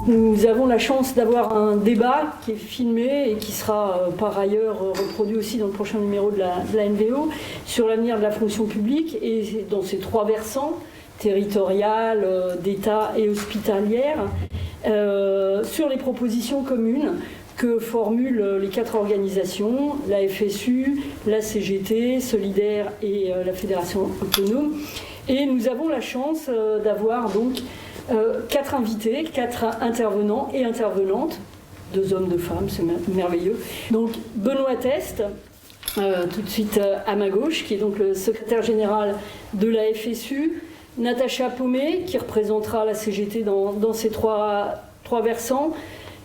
Nous avons la chance d'avoir un débat qui est filmé et qui sera par ailleurs reproduit aussi dans le prochain numéro de la NVO sur l'avenir de la fonction publique et dans ses trois versants, territorial, d'État et hospitalière, sur les propositions communes que formulent les quatre organisations, la FSU, la CGT, Solidaire et la Fédération autonome. Et nous avons la chance d'avoir donc quatre invités, quatre intervenants et intervenantes, 2 hommes, 2 femmes, c'est merveilleux. Donc Benoît Teste, tout de suite à ma gauche, qui est donc le secrétaire général de la FSU, Natacha Paumé, qui représentera la CGT dans ces trois versants,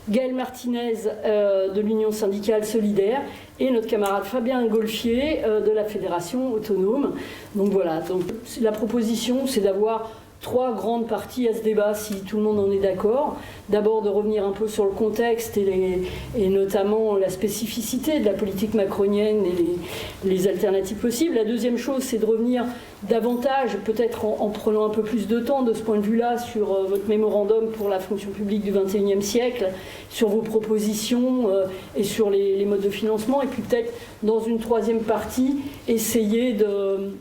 Gaël Martinez de l'Union syndicale solidaire et notre camarade Fabien Golfier de la Fédération autonome. Donc voilà, donc la proposition c'est d'avoir 3 grandes parties à ce débat, si tout le monde en est d'accord. D'abord de revenir un peu sur le contexte et notamment la spécificité de la politique macronienne et les alternatives possibles. La deuxième chose, c'est de revenir davantage, peut-être en prenant un peu plus de temps de ce point de vue-là, sur votre mémorandum pour la fonction publique du XXIe siècle, sur vos propositions et sur les modes de financement. Et puis peut-être, dans une troisième partie, essayer de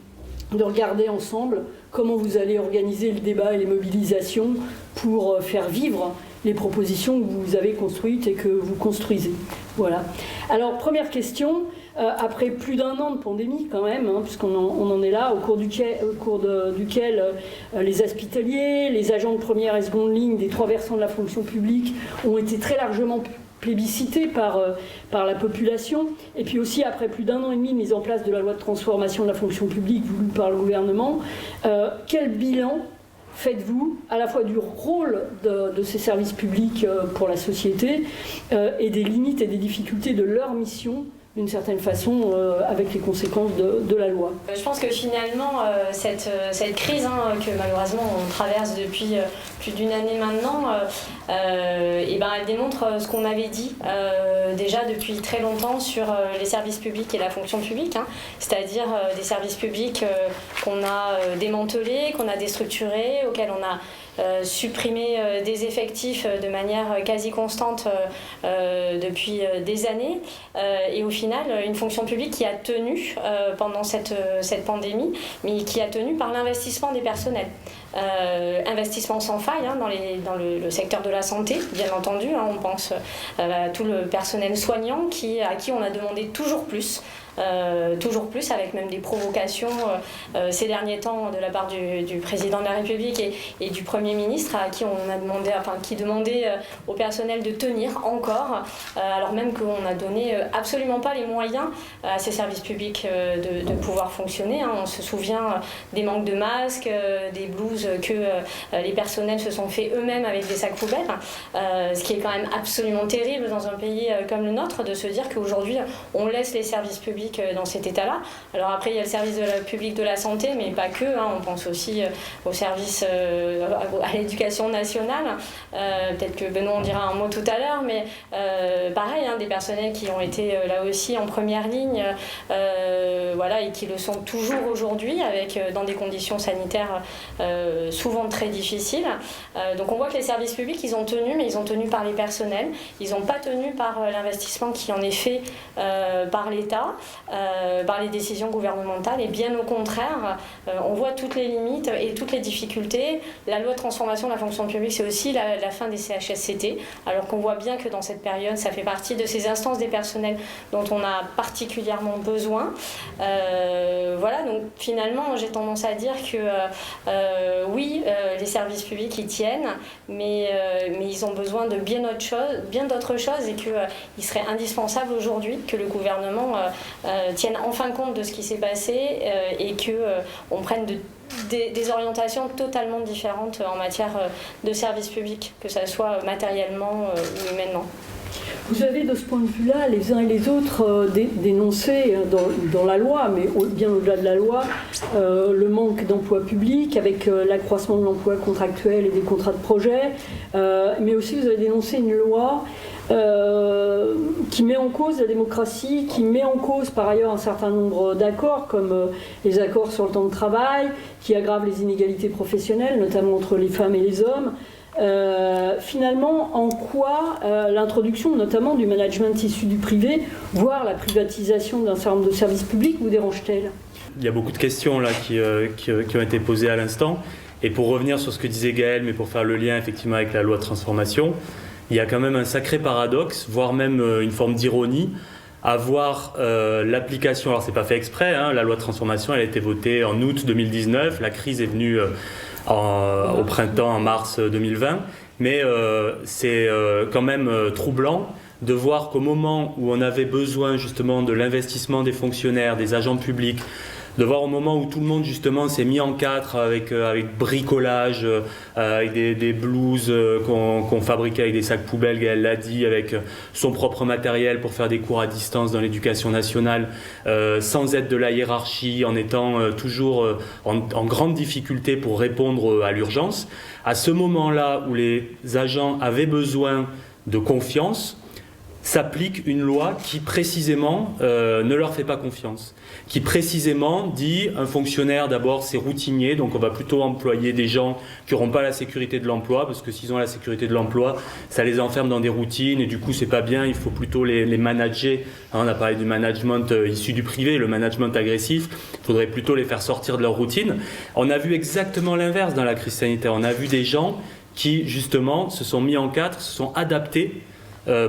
regarder ensemble comment vous allez organiser le débat et les mobilisations pour faire vivre les propositions que vous avez construites et que vous construisez. Voilà. Alors, première question, après plus d'1 an de pandémie quand même, puisqu'on en est là, au cours duquel les hospitaliers, les agents de première et seconde ligne des 3 versants de la fonction publique ont été très largement plébiscité par la population, et puis aussi après plus d'1 an et demi de mise en place de la loi de transformation de la fonction publique voulue par le gouvernement, quel bilan faites-vous à la fois du rôle de ces services publics pour la société et des limites et des difficultés de leur mission d'une certaine façon avec les conséquences de la loi? Je pense que finalement cette crise que malheureusement on traverse depuis plus d'1 année maintenant, elle démontre ce qu'on avait dit déjà depuis très longtemps sur les services publics et la fonction publique, c'est-à-dire des services publics qu'on a démantelés, qu'on a déstructurés, auxquels on a supprimer des effectifs de manière quasi constante depuis des années et au final une fonction publique qui a tenu pendant cette pandémie, mais qui a tenu par l'investissement des personnels. Investissement sans faille dans le secteur de la santé, bien entendu, on pense à tout le personnel soignant à qui on a demandé toujours plus avec même des provocations ces derniers temps de la part du président de la République et du Premier ministre, à qui on a demandé, qui demandait au personnel de tenir encore, alors même qu'on n'a donné absolument pas les moyens à ces services publics de pouvoir fonctionner. On se souvient des manques de masques, des blouses que les personnels se sont fait eux-mêmes avec des sacs poubelles, ce qui est quand même absolument terrible dans un pays comme le nôtre, de se dire qu'aujourd'hui on laisse les services publics dans cet état-là. Alors après, il y a le service public de la santé, mais pas que. On pense aussi au service à l'éducation nationale. Peut-être que Benoît en dira un mot tout à l'heure, mais pareil, des personnels qui ont été là aussi en première ligne, et qui le sont toujours aujourd'hui, dans des conditions sanitaires souvent très difficiles. Donc on voit que les services publics, ils ont tenu, mais ils ont tenu par les personnels. Ils n'ont pas tenu par l'investissement qui en est fait par l'État, par les décisions gouvernementales, et bien au contraire, on voit toutes les limites et toutes les difficultés. La loi de transformation de la fonction publique, c'est aussi la fin des CHSCT, alors qu'on voit bien que dans cette période, ça fait partie de ces instances des personnels dont on a particulièrement besoin. Donc finalement, j'ai tendance à dire que oui, les services publics, ils tiennent, mais ils ont besoin de bien d'autres choses, et qu'il serait indispensable aujourd'hui que le gouvernement tienne enfin compte de ce qui s'est passé et qu'on prenne des orientations totalement différentes en matière de services publics, que ce soit matériellement ou humainement. Vous avez de ce point de vue-là, les uns et les autres, dénoncé dans la loi, mais bien au-delà de la loi, le manque d'emplois publics avec l'accroissement de l'emploi contractuel et des contrats de projet, mais aussi vous avez dénoncé une loi qui met en cause la démocratie, qui met en cause par ailleurs un certain nombre d'accords, comme les accords sur le temps de travail, qui aggravent les inégalités professionnelles, notamment entre les femmes et les hommes. Finalement, en quoi l'introduction notamment du management issu du privé, voire la privatisation d'un certain nombre de services publics, vous dérange-t-elle ? Il y a beaucoup de questions là qui ont été posées à l'instant. Et pour revenir sur ce que disait Gaël, mais pour faire le lien effectivement avec la loi de transformation, il y a quand même un sacré paradoxe, voire même une forme d'ironie, à voir l'application. Alors c'est pas fait exprès, hein, la loi de transformation elle a été votée en août 2019, la crise est venue au printemps, en mars 2020, mais c'est quand même troublant de voir qu'au moment où on avait besoin justement de l'investissement des fonctionnaires, des agents publics, de voir au moment où tout le monde justement s'est mis en quatre avec bricolage, avec des blouses qu'on fabriquait avec des sacs poubelles, Gaëlle l'a dit, avec son propre matériel pour faire des cours à distance dans l'éducation nationale, sans aide de la hiérarchie, en étant toujours en grande difficulté pour répondre à l'urgence. À ce moment-là où les agents avaient besoin de confiance, s'applique une loi qui précisément ne leur fait pas confiance, qui précisément dit un fonctionnaire d'abord c'est routinier, donc on va plutôt employer des gens qui n'auront pas la sécurité de l'emploi, parce que s'ils ont la sécurité de l'emploi, ça les enferme dans des routines et du coup c'est pas bien, il faut plutôt les manager. On a parlé du management issu du privé, le management agressif, il faudrait plutôt les faire sortir de leur routine. On a vu exactement l'inverse dans la crise sanitaire, on a vu des gens qui justement se sont mis en quatre, se sont adaptés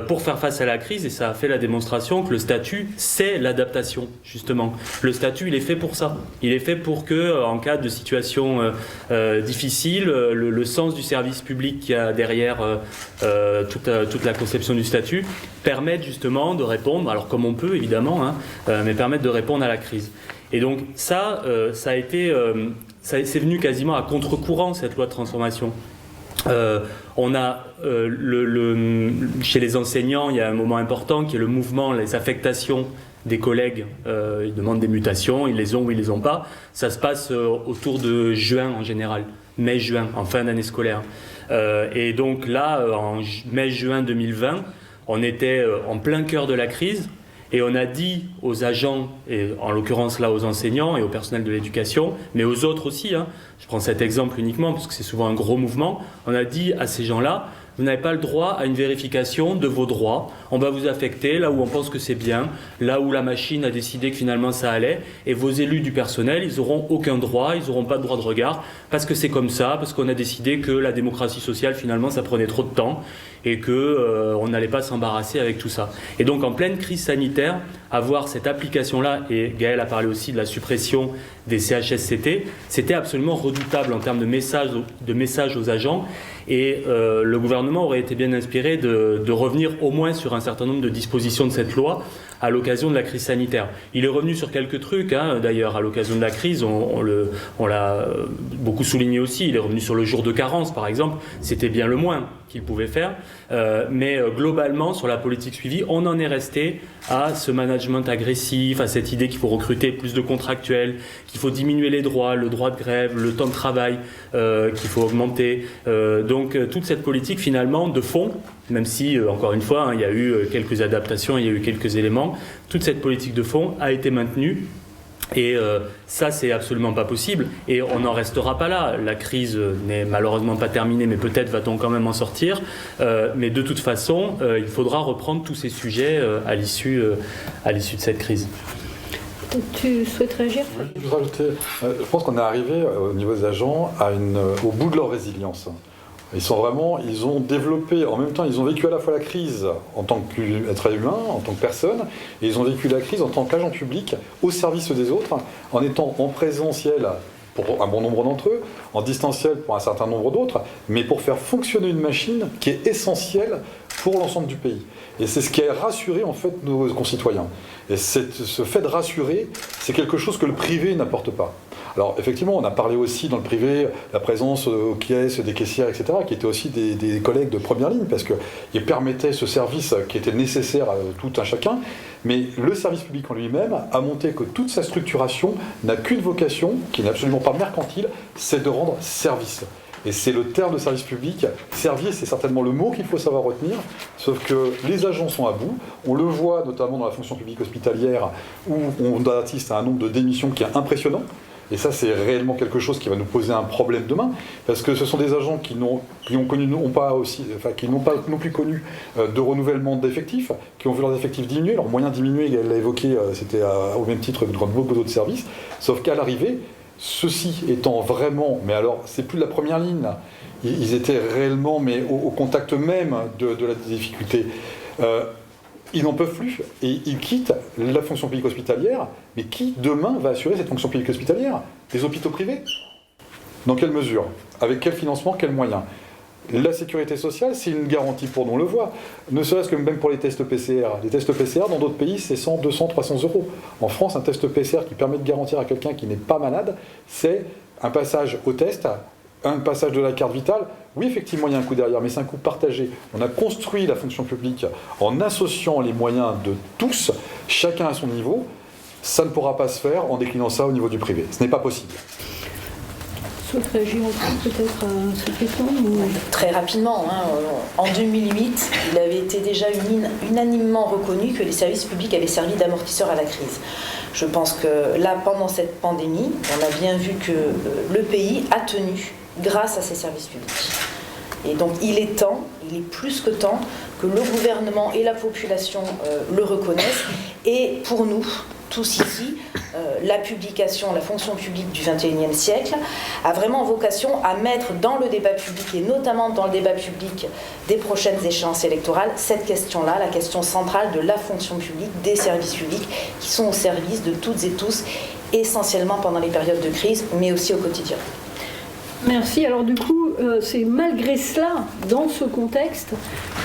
pour faire face à la crise, et ça a fait la démonstration que le statut, c'est l'adaptation, justement. Le statut, il est fait pour ça. Il est fait pour que, en cas de situation difficile, le sens du service public qu'il y a derrière toute la conception du statut permette justement de répondre, alors comme on peut évidemment, hein, mais permettre de répondre à la crise. Et donc ça a été, c'est venu quasiment à contre-courant, cette loi de transformation. On a chez les enseignants, il y a un moment important qui est le mouvement, les affectations des collègues. Ils demandent des mutations, ils les ont ou ils les ont pas. Ça se passe autour de juin en général, mai-juin, en fin d'année scolaire. Et donc là, en mai-juin 2020, on était en plein cœur de la crise. Et on a dit aux agents, et en l'occurrence là aux enseignants et au personnel de l'éducation, mais aux autres aussi, hein, je prends cet exemple uniquement parce que c'est souvent un gros mouvement, on a dit à ces gens-là, vous n'avez pas le droit à une vérification de vos droits, on va vous affecter là où on pense que c'est bien, là où la machine a décidé que finalement ça allait, et vos élus du personnel, ils n'auront aucun droit, ils n'auront pas de droit de regard, parce que c'est comme ça, parce qu'on a décidé que la démocratie sociale finalement ça prenait trop de temps, et qu'on n'allait pas s'embarrasser avec tout ça. Et donc en pleine crise sanitaire, avoir cette application-là, et Gaël a parlé aussi de la suppression des CHSCT, c'était absolument redoutable en termes de message aux agents, et le gouvernement aurait été bien inspiré de revenir au moins sur un certain nombre de dispositions de cette loi à l'occasion de la crise sanitaire. Il est revenu sur quelques trucs, hein, d'ailleurs, à l'occasion de la crise, on l'a beaucoup souligné aussi, il est revenu sur le jour de carence, par exemple, c'était bien le moins qu'il pouvait faire, mais globalement, sur la politique suivie, on en est resté à ce management agressif, à cette idée qu'il faut recruter plus de contractuels, qu'il faut diminuer les droits, le droit de grève, le temps de travail, qu'il faut augmenter. Donc toute cette politique finalement de fond, même si encore une fois hein, il y a eu quelques adaptations, il y a eu quelques éléments, toute cette politique de fond a été maintenue. Et ça, c'est absolument pas possible. Et on n'en restera pas là. La crise n'est malheureusement pas terminée, mais peut-être va-t-on quand même en sortir. Mais de toute façon, il faudra reprendre tous ces sujets à l'issue de cette crise. Tu souhaites réagir ? Je veux rajouter, je pense qu'on est arrivé au niveau des agents au bout de leur résilience. Ils ont développé, en même temps, ils ont vécu à la fois la crise en tant qu'être humain, en tant que personne, et ils ont vécu la crise en tant qu'agent public au service des autres, en étant en présentiel pour un bon nombre d'entre eux, en distanciel pour un certain nombre d'autres, mais pour faire fonctionner une machine qui est essentielle pour l'ensemble du pays. Et c'est ce qui a rassuré en fait nos concitoyens. Et ce fait de rassurer, c'est quelque chose que le privé n'apporte pas. Alors effectivement, on a parlé aussi dans le privé, la présence aux caisses, des caissières, etc., qui étaient aussi des collègues de première ligne, parce qu'ils permettaient ce service qui était nécessaire à tout un chacun. Mais le service public en lui-même a montré que toute sa structuration n'a qu'une vocation, qui n'est absolument pas mercantile, c'est de rendre service. et c'est le terme de service public. Servier, c'est certainement le mot qu'il faut savoir retenir, sauf que les agents sont à bout. On le voit notamment dans la fonction publique hospitalière, où on assiste à un nombre de démissions qui est impressionnant. Et ça, c'est réellement quelque chose qui va nous poser un problème demain, parce que ce sont des agents qui n'ont pas non plus connu de renouvellement d'effectifs, qui ont vu leurs effectifs diminuer, leurs moyens diminuer, elle l'a évoqué, c'était au même titre que dans beaucoup d'autres services, sauf qu'à l'arrivée, ceux-ci étant vraiment, mais alors c'est plus de la première ligne, là. Ils étaient réellement mais au contact même de la difficulté. Ils n'en peuvent plus et ils quittent la fonction publique hospitalière. Mais qui demain va assurer cette fonction publique hospitalière? Les hôpitaux privés? Dans quelle mesure? Avec quel financement? Quels moyens? La sécurité sociale, c'est une garantie pour nous, on le voit. Ne serait-ce que même pour les tests PCR. Les tests PCR, dans d'autres pays, c'est 100, 200, 300 euros. En France, un test PCR qui permet de garantir à quelqu'un qui n'est pas malade, c'est un passage au test, un passage de la carte vitale. Oui, effectivement, il y a un coût derrière, mais c'est un coût partagé. On a construit la fonction publique en associant les moyens de tous, chacun à son niveau. Ça ne pourra pas se faire en déclinant ça au niveau du privé. Ce n'est pas possible. Réagir peut-être à cette question ou... Très rapidement, en 2008, il avait été déjà unanimement reconnu que les services publics avaient servi d'amortisseur à la crise. Je pense que là, pendant cette pandémie, on a bien vu que le pays a tenu grâce à ces services publics. Et donc il est plus que temps que le gouvernement et la population le reconnaissent. Et pour nous, tous ici, la fonction publique du XXIe siècle a vraiment vocation à mettre dans le débat public, et notamment dans le débat public des prochaines échéances électorales, cette question-là, la question centrale de la fonction publique, des services publics, qui sont au service de toutes et tous, essentiellement pendant les périodes de crise, mais aussi au quotidien. Merci. Alors du coup, c'est malgré cela, dans ce contexte,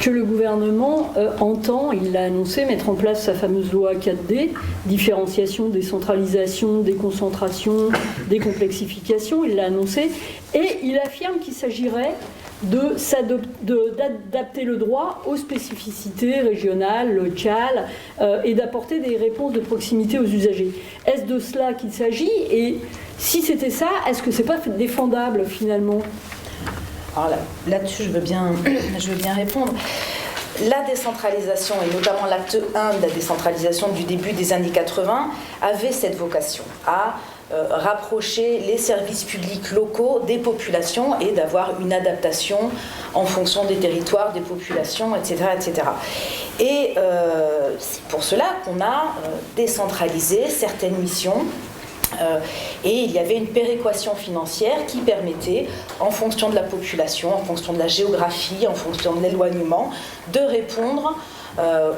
que le gouvernement entend, il l'a annoncé, mettre en place sa fameuse loi 4D, différenciation, décentralisation, déconcentration, décomplexification, il l'a annoncé, et il affirme qu'il s'agirait d'adapter le droit aux spécificités régionales, locales, et d'apporter des réponses de proximité aux usagers. Est-ce de cela qu'il s'agit? Et si c'était ça, est-ce que c'est pas défendable finalement? Alors là-dessus, je veux bien répondre. La décentralisation, et notamment l'acte 1 de la décentralisation du début des années 80, avait cette vocation à rapprocher les services publics locaux des populations et d'avoir une adaptation en fonction des territoires, des populations, etc. etc. Et c'est pour cela qu'on a décentralisé certaines missions. Et il y avait une péréquation financière qui permettait, en fonction de la population, en fonction de la géographie, en fonction de l'éloignement, de répondre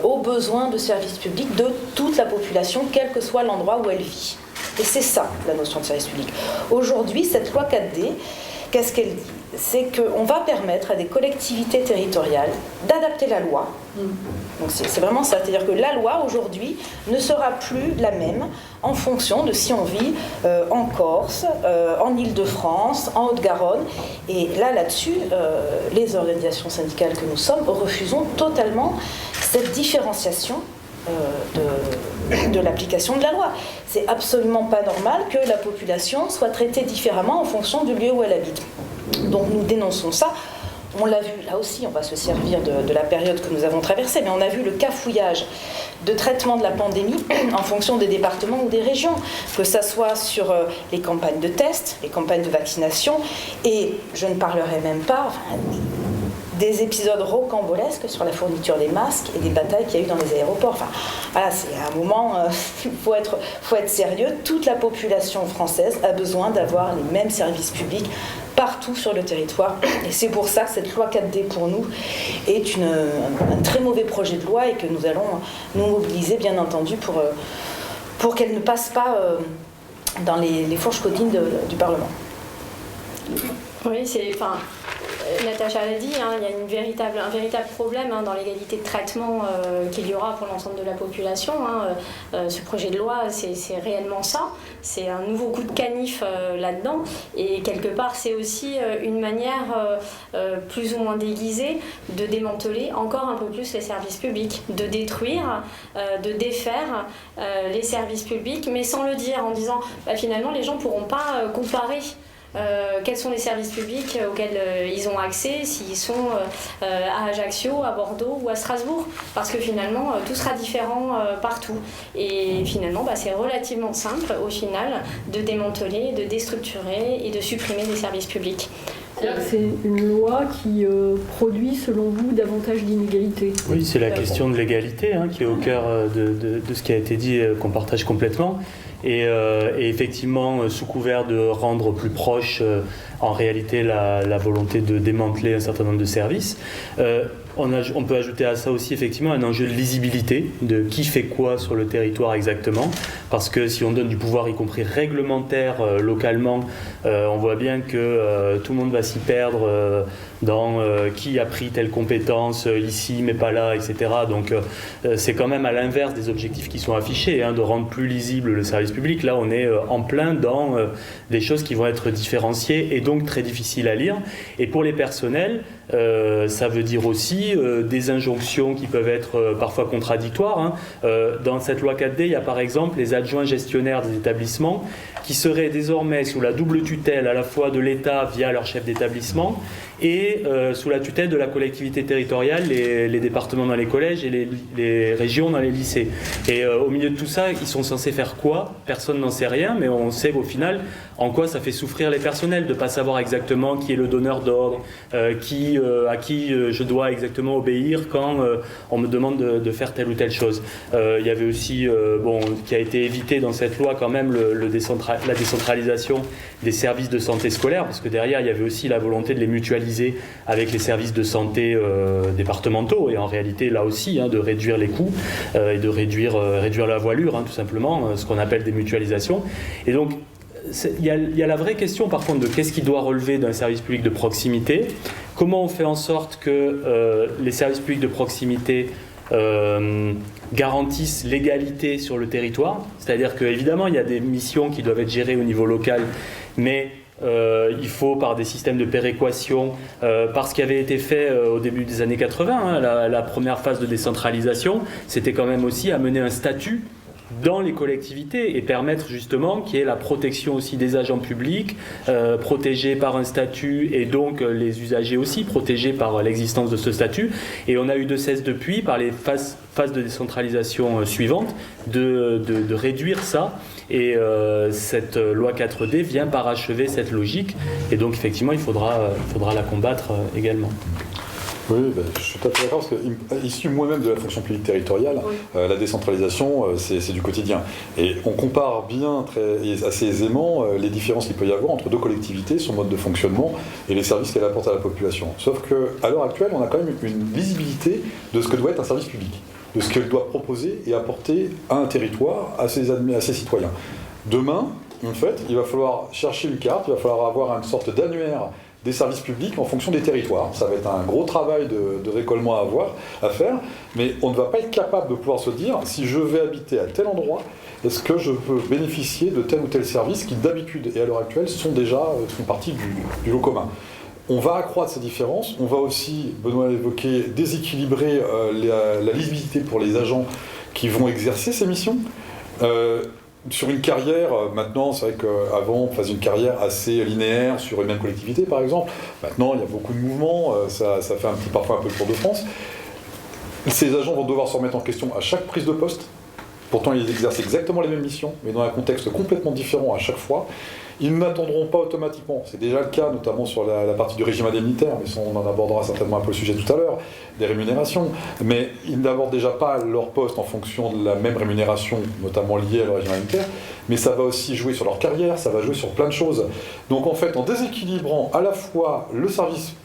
aux besoins de services publics de toute la population, quel que soit l'endroit où elle vit. Et c'est ça, la notion de service public. Aujourd'hui, cette loi 4D, qu'est-ce qu'elle dit? C'est qu'on va permettre à des collectivités territoriales d'adapter la loi. Donc c'est vraiment ça, c'est-à-dire que la loi aujourd'hui ne sera plus la même en fonction de si on vit en Corse, en Île-de-France, en Haute-Garonne. Et là-dessus, les organisations syndicales que nous sommes refusons totalement cette différenciation de l'application de la loi. C'est absolument pas normal que la population soit traitée différemment en fonction du lieu où elle habite. Donc nous dénonçons ça. On l'a vu, là aussi, on va se servir de la période que nous avons traversée, mais on a vu le cafouillage de traitement de la pandémie en fonction des départements ou des régions, que ça soit sur les campagnes de tests, les campagnes de vaccination, et je ne parlerai même pas des épisodes rocambolesques sur la fourniture des masques et des batailles qu'il y a eu dans les aéroports. Enfin, voilà, c'est un moment, faut être sérieux. Toute la population française a besoin d'avoir les mêmes services publics partout sur le territoire. Et c'est pour ça que cette loi 4D pour nous est un très mauvais projet de loi et que nous allons nous mobiliser, bien entendu, pour qu'elle ne passe pas dans les fourches codines du Parlement. Oui, Natacha l'a dit, il y a un véritable problème dans l'égalité de traitement qu'il y aura pour l'ensemble de la population. Ce projet de loi, c'est réellement ça. C'est un nouveau coup de canif là-dedans. Et quelque part, c'est aussi une manière plus ou moins déguisée de démanteler encore un peu plus les services publics, de détruire, de défaire les services publics, mais sans le dire, en disant finalement les gens ne pourront pas comparer quels sont les services publics auxquels ils ont accès, s'ils sont à Ajaccio, à Bordeaux ou à Strasbourg, parce que finalement tout sera différent partout. Et finalement c'est relativement simple au final de démanteler, de déstructurer et de supprimer des services publics. C'est une loi qui produit, selon vous, davantage d'inégalités. Oui, c'est la question de l'égalité qui est au cœur de ce qui a été dit, qu'on partage complètement. Et effectivement, sous couvert de rendre plus proche en réalité la volonté de démanteler un certain nombre de services, on peut ajouter à ça aussi effectivement un enjeu de lisibilité, de qui fait quoi sur le territoire exactement, parce que si on donne du pouvoir, y compris réglementaire, localement, on voit bien que tout le monde va s'y perdre dans qui a pris telle compétence ici mais pas là, etc. Donc c'est quand même à l'inverse des objectifs qui sont affichés, de rendre plus lisible le service public. Là on est en plein dans des choses qui vont être différenciées et donc très difficiles à lire. Et pour les personnels, ça veut dire aussi des injonctions qui peuvent être parfois contradictoires. Dans cette loi 4D, il y a par exemple les adjoints gestionnaires des établissements qui seraient désormais sous la double tutelle à la fois de l'État via leur chef d'établissement et sous la tutelle de la collectivité territoriale, les départements dans les collèges et les régions dans les lycées. Et au milieu de tout ça, ils sont censés faire quoi? Personne n'en sait rien, mais on sait au final en quoi ça fait souffrir les personnels de ne pas savoir exactement qui est le donneur d'ordre, à qui je dois exactement obéir quand on me demande de faire telle ou telle chose. Il y avait aussi, qui a été évité dans cette loi quand même, la décentralisation des services de santé scolaire, parce que derrière il y avait aussi la volonté de les mutualiser avec les services de santé départementaux, et en réalité là aussi de réduire les coûts et de réduire la voilure, tout simplement, ce qu'on appelle des mutualisations. Et donc il y a la vraie question par contre de qu'est-ce qui doit relever d'un service public de proximité, comment on fait en sorte que les services publics de proximité garantissent l'égalité sur le territoire, c'est-à-dire qu'évidemment il y a des missions qui doivent être gérées au niveau local, mais il faut par des systèmes de péréquation, par ce qui avait été fait au début des années 80, la première phase de décentralisation, c'était quand même aussi amener un statut dans les collectivités et permettre justement qu'il y ait la protection aussi des agents publics, protégés par un statut, et donc les usagers aussi protégés par l'existence de ce statut. Et on a eu de cesse depuis, par les phases de décentralisation suivantes, de réduire ça. Et cette loi 4D vient parachever cette logique. Et donc effectivement, il faudra la combattre également. Oui, je suis tout à fait d'accord, parce que issu moi-même de la fonction publique territoriale, la décentralisation, c'est du quotidien. Et on compare bien, assez aisément, les différences qu'il peut y avoir entre deux collectivités, son mode de fonctionnement et les services qu'elle apporte à la population. Sauf qu'à l'heure actuelle, on a quand même une lisibilité de ce que doit être un service public, de ce qu'elle doit proposer et apporter à un territoire, à ses citoyens. Demain, en fait, il va falloir chercher une carte, il va falloir avoir une sorte d'annuaire des services publics en fonction des territoires. Ça va être un gros travail de récollement à faire, mais on ne va pas être capable de pouvoir se dire, si je vais habiter à tel endroit, est-ce que je peux bénéficier de tel ou tel service qui d'habitude et à l'heure actuelle font partie du lot commun. On va accroître ces différences, on va aussi, Benoît l'a évoqué, déséquilibrer la lisibilité pour les agents qui vont exercer ces missions. Sur une carrière, maintenant, c'est vrai qu'avant, on faisait une carrière assez linéaire sur une même collectivité, par exemple. Maintenant, il y a beaucoup de mouvements, ça fait parfois un peu le Tour de France. Ces agents vont devoir se remettre en question à chaque prise de poste. Pourtant, ils exercent exactement les mêmes missions, mais dans un contexte complètement différent à chaque fois. Ils n'attendront pas automatiquement, c'est déjà le cas notamment sur la partie du régime indemnitaire, mais on en abordera certainement un peu le sujet tout à l'heure, des rémunérations, mais ils n'abordent déjà pas leur poste en fonction de la même rémunération, notamment liée à leur régime indemnitaire, mais ça va aussi jouer sur leur carrière, ça va jouer sur plein de choses. Donc en fait, en déséquilibrant à la fois le service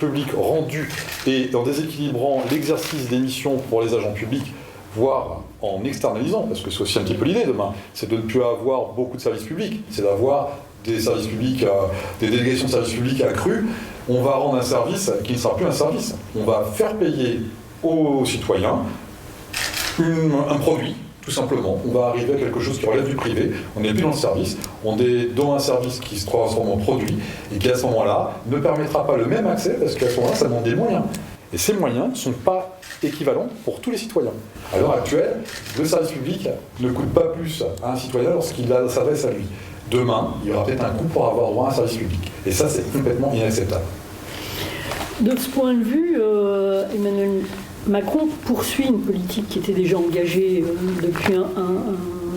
public rendu et en déséquilibrant l'exercice des missions pour les agents publics, voire en externalisant, parce que c'est aussi un petit peu l'idée demain, c'est de ne plus avoir beaucoup de services publics, c'est d'avoir des services publics, des délégations de services publics accrues. On va rendre un service qui ne sera plus un service. On va faire payer aux citoyens un produit, tout simplement. On va arriver à quelque chose qui relève du privé, on n'est plus dans le service, on est dans un service qui se transforme en produit, et qui à ce moment-là ne permettra pas le même accès, parce qu'à ce moment-là, ça demande des moyens. Et ces moyens ne sont pas équivalent pour tous les citoyens. À l'heure actuelle, le service public ne coûte pas plus à un citoyen lorsqu'il s'adresse à lui. Demain, il y aura peut-être un coût pour avoir droit à un service public. Et ça, c'est complètement inacceptable. De ce point de vue, Emmanuel Macron poursuit une politique qui était déjà engagée depuis un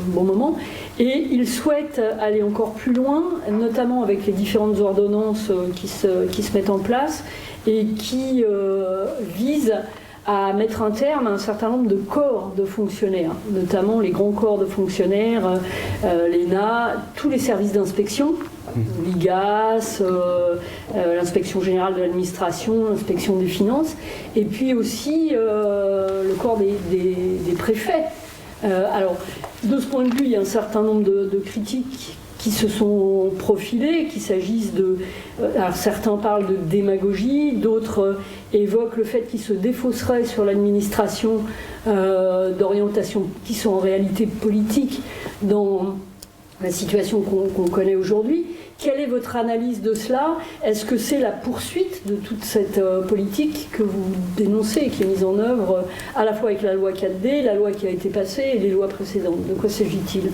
bon moment, et il souhaite aller encore plus loin, notamment avec les différentes ordonnances qui se mettent en place et qui visent à mettre un terme à un certain nombre de corps de fonctionnaires, notamment les grands corps de fonctionnaires, l'ENA, tous les services d'inspection, l'IGAS, l'inspection générale de l'administration, l'inspection des finances, et puis aussi le corps des préfets. Alors, de ce point de vue, il y a un certain nombre de critiques qui se sont profilées, qu'il s'agisse de... alors certains parlent de démagogie, d'autres évoquent le fait qu'ils se défausseraient sur l'administration d'orientation qui sont en réalité politiques dans la situation qu'on connaît aujourd'hui. Quelle est votre analyse de cela? Est-ce que c'est la poursuite de toute cette politique que vous dénoncez et qui est mise en œuvre à la fois avec la loi 4D, la loi qui a été passée et les lois précédentes? De quoi s'agit-il?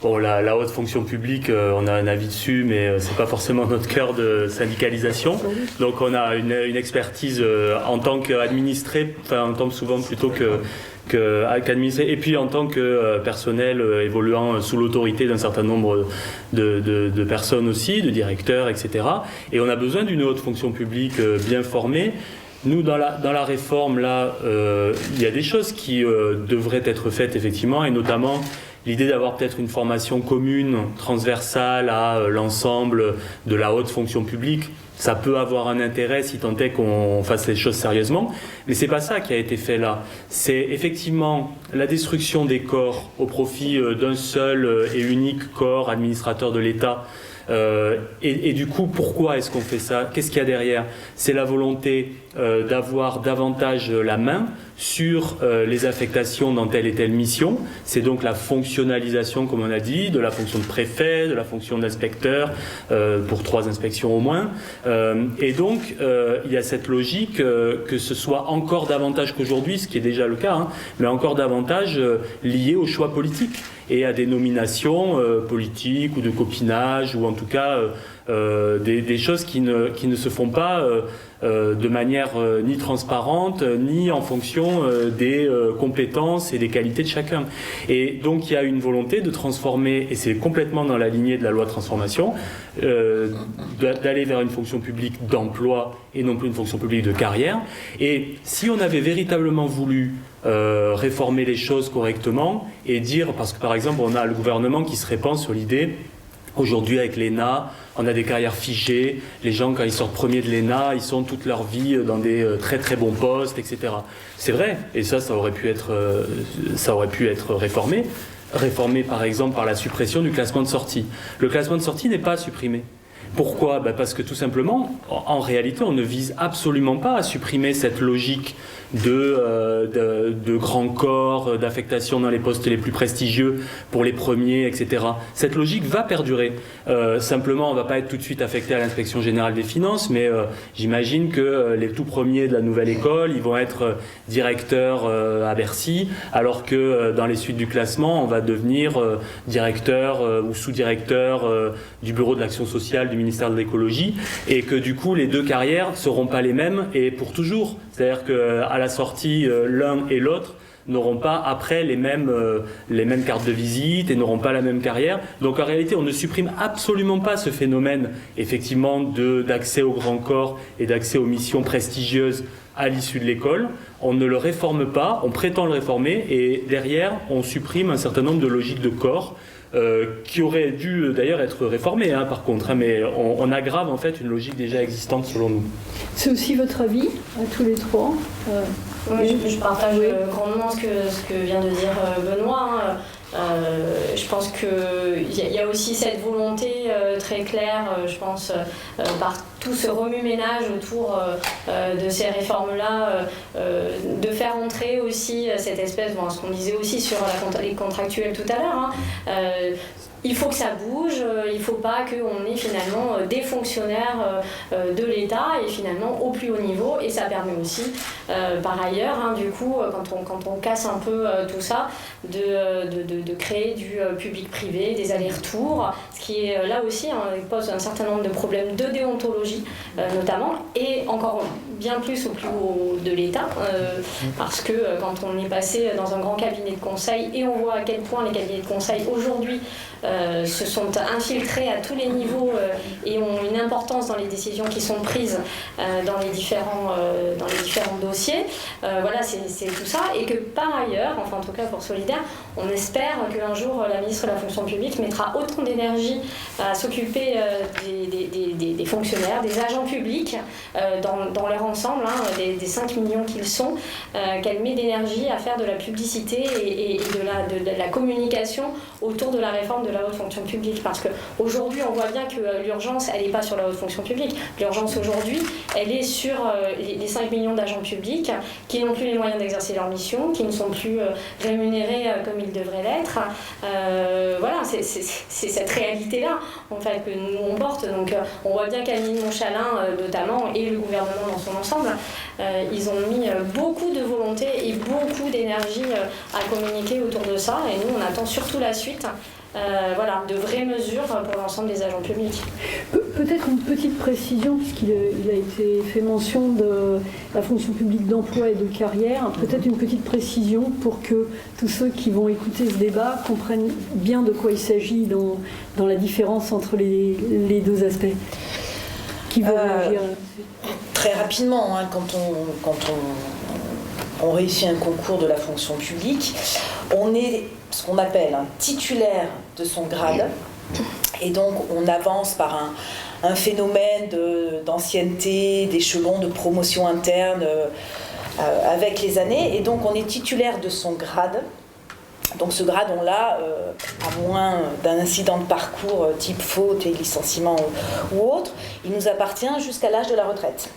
Bon, la haute fonction publique, on a un avis dessus, mais c'est pas forcément notre cœur de syndicalisation. Donc on a une expertise en tant qu'administré, enfin en tant souvent plutôt qu'administré, et puis en tant que personnel évoluant sous l'autorité d'un certain nombre de personnes aussi, de directeurs, etc. Et on a besoin d'une haute fonction publique bien formée. Nous, dans la réforme, là, il y a des choses qui devraient être faites, effectivement, et notamment l'idée d'avoir peut-être une formation commune, transversale à l'ensemble de la haute fonction publique. Ça peut avoir un intérêt si tant est qu'on fasse les choses sérieusement, mais c'est pas ça qui a été fait là. C'est effectivement la destruction des corps au profit d'un seul et unique corps administrateur de l'État. Et du coup, pourquoi est-ce qu'on fait ça? Qu'est-ce qu'il y a derrière? C'est la volonté d'avoir davantage la main sur les affectations dans telle et telle mission. C'est donc la fonctionnalisation, comme on a dit, de la fonction de préfet, de la fonction d'inspecteur, pour 3 inspections au moins. Et donc, il y a cette logique que ce soit encore davantage qu'aujourd'hui, ce qui est déjà le cas, mais encore davantage lié aux choix politiques et à des nominations politiques ou de copinage, ou en tout cas des choses qui ne se font pas de manière ni transparente, ni en fonction des compétences et des qualités de chacun. Et donc il y a une volonté de transformer, et c'est complètement dans la lignée de la loi de transformation, d'aller vers une fonction publique d'emploi et non plus une fonction publique de carrière. Et si on avait véritablement voulu réformer les choses correctement et dire, parce que par exemple on a le gouvernement qui se répand sur l'idée, aujourd'hui avec l'ENA, on a des carrières figées, les gens quand ils sortent premiers de l'ENA, ils sont toute leur vie dans des très très bons postes, etc. C'est vrai, et ça aurait pu être réformé par exemple par la suppression du classement de sortie. Le classement de sortie n'est pas supprimé. Pourquoi? Parce que tout simplement, en réalité, on ne vise absolument pas à supprimer cette logique de grands corps, d'affectation dans les postes les plus prestigieux pour les premiers, etc. Cette logique va perdurer. Simplement, on ne va pas être tout de suite affecté à l'inspection générale des finances, mais j'imagine que les tout premiers de la nouvelle école, ils vont être directeurs à Bercy, alors que dans les suites du classement, on va devenir directeur ou sous-directeur du bureau de l'action sociale du ministère de l'écologie, et que du coup, les 2 carrières ne seront pas les mêmes et pour toujours. C'est-à-dire qu'à la sortie, l'un et l'autre n'auront pas après les mêmes cartes de visite et n'auront pas la même carrière. Donc en réalité, on ne supprime absolument pas ce phénomène, effectivement, d'accès aux grands corps et d'accès aux missions prestigieuses à l'issue de l'école. On ne le réforme pas, on prétend le réformer, et derrière, on supprime un certain nombre de logiques de corps qui auraient dû d'ailleurs être réformées, par contre, mais on aggrave en fait une logique déjà existante selon nous. C'est aussi votre avis, à tous les 3 Oui, je partage grandement ce que vient de dire Benoît. Je pense qu'il y a aussi cette volonté très claire, je pense, par tout ce remue-ménage autour de ces réformes-là, de faire entrer aussi cette espèce, ce qu'on disait aussi sur les contractuels tout à l'heure, il faut que ça bouge, il ne faut pas qu'on ait finalement des fonctionnaires de l'État et finalement au plus haut niveau. Et ça permet aussi, par ailleurs, hein, du coup, quand on casse un peu tout ça, de créer du public-privé, des allers-retours, ce qui est là aussi pose un certain nombre de problèmes de déontologie notamment, et encore bien plus au plus haut de l'État, parce que quand on est passé dans un grand cabinet de conseil et on voit à quel point les cabinets de conseil aujourd'hui se sont infiltrés à tous les niveaux et ont une importance dans les décisions qui sont prises dans les différents dossiers. Voilà, c'est tout ça. Et que par ailleurs, enfin en tout cas pour Solidaire, on espère qu'un jour la ministre de la fonction publique mettra autant d'énergie à s'occuper des fonctionnaires, des agents publics dans leur ensemble, hein, des 5 millions qu'ils sont, qu'elle met d'énergie à faire de la publicité et de la communication autour de la réforme de la haute fonction publique, parce qu'aujourd'hui on voit bien que l'urgence elle n'est pas sur la haute fonction publique, l'urgence aujourd'hui elle est sur les 5 millions d'agents publics qui n'ont plus les moyens d'exercer leur mission, qui ne sont plus rémunérés comme ils devraient l'être. Voilà, c'est cette réalité là en fait que nous on porte, donc on voit bien qu'Annie Montchalin notamment et le gouvernement dans son ensemble, ils ont mis beaucoup de volonté et beaucoup d'énergie à communiquer autour de ça, et nous on attend surtout la suite. Voilà, de vraies mesures pour l'ensemble des agents publics. Peut-être une petite précision, puisqu'il a été fait mention de la fonction publique d'emploi et de carrière, peut-être une petite précision pour que tous ceux qui vont écouter ce débat comprennent bien de quoi il s'agit dans la différence entre les deux aspects. Qui veut réagir très rapidement, hein, quand on réussit un concours de la fonction publique, on est ce qu'on appelle un titulaire de son grade, et donc on avance par un phénomène d'ancienneté, d'échelon, de promotion interne avec les années, et donc on est titulaire de son grade. Donc ce grade, on l'a, à moins d'un incident de parcours type faute et licenciement ou autre, il nous appartient jusqu'à l'âge de la retraite.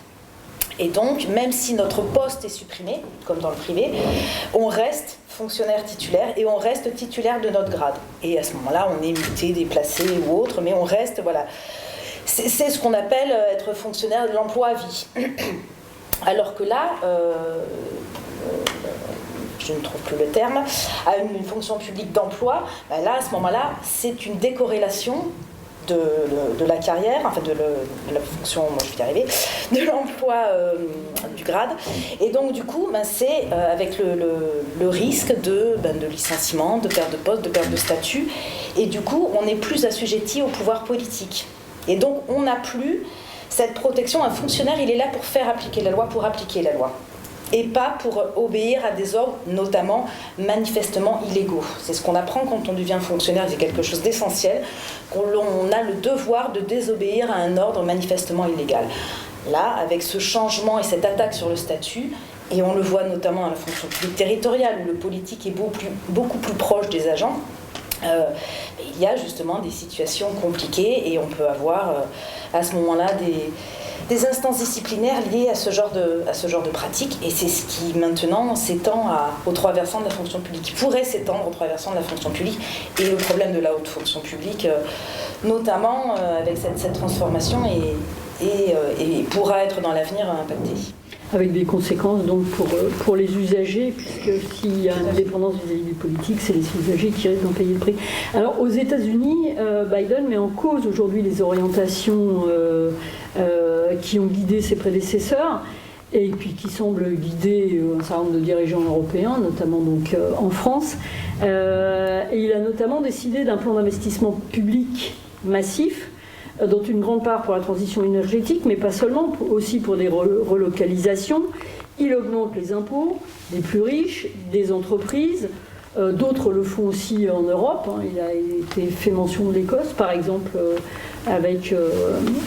Et donc, même si notre poste est supprimé, comme dans le privé, on reste fonctionnaire titulaire et on reste titulaire de notre grade. Et à ce moment-là, on est muté, déplacé ou autre, mais on reste, voilà. C'est ce qu'on appelle être fonctionnaire de l'emploi à vie. Alors que là, je ne trouve plus le terme, à une fonction publique d'emploi, ben là, à ce moment-là, c'est une décorrélation de la carrière, enfin de la fonction, moi je vais y arriver, de l'emploi du grade. Et donc du coup, ben, c'est avec le risque de licenciement, de perte de poste, de perte de statut. Et du coup, on n'est plus assujetti au pouvoir politique. Et donc, on n'a plus cette protection. Un fonctionnaire, il est là pour faire appliquer la loi, pour appliquer la loi. Et pas pour obéir à des ordres, notamment manifestement illégaux. C'est ce qu'on apprend quand on devient fonctionnaire, c'est quelque chose d'essentiel, qu'on a le devoir de désobéir à un ordre manifestement illégal. Là, avec ce changement et cette attaque sur le statut, et on le voit notamment à la fonction publique territoriale, où le politique est beaucoup plus proche des agents, il y a justement des situations compliquées, et on peut avoir à ce moment-là des instances disciplinaires liées à ce genre de pratique, et c'est ce qui maintenant s'étend aux trois versants de la fonction publique, qui pourrait s'étendre aux trois versants de la fonction publique, et le problème de la haute fonction publique, notamment avec cette transformation, et pourra être dans l'avenir impacté. Avec des conséquences donc pour les usagers, puisque s'il y a une indépendance vis-à-vis du politique, c'est les usagers qui risquent d'en payer le prix. Alors aux États-Unis, Biden met en cause aujourd'hui les orientations qui ont guidé ses prédécesseurs et puis qui semblent guider un certain nombre de dirigeants européens, notamment donc en France. Et il a notamment décidé d'un plan d'investissement public massif, dont une grande part pour la transition énergétique, mais pas seulement, aussi pour des relocalisations. Il augmente les impôts des plus riches, des entreprises. D'autres le font aussi en Europe. Il a été fait mention de l'Écosse, par exemple, avec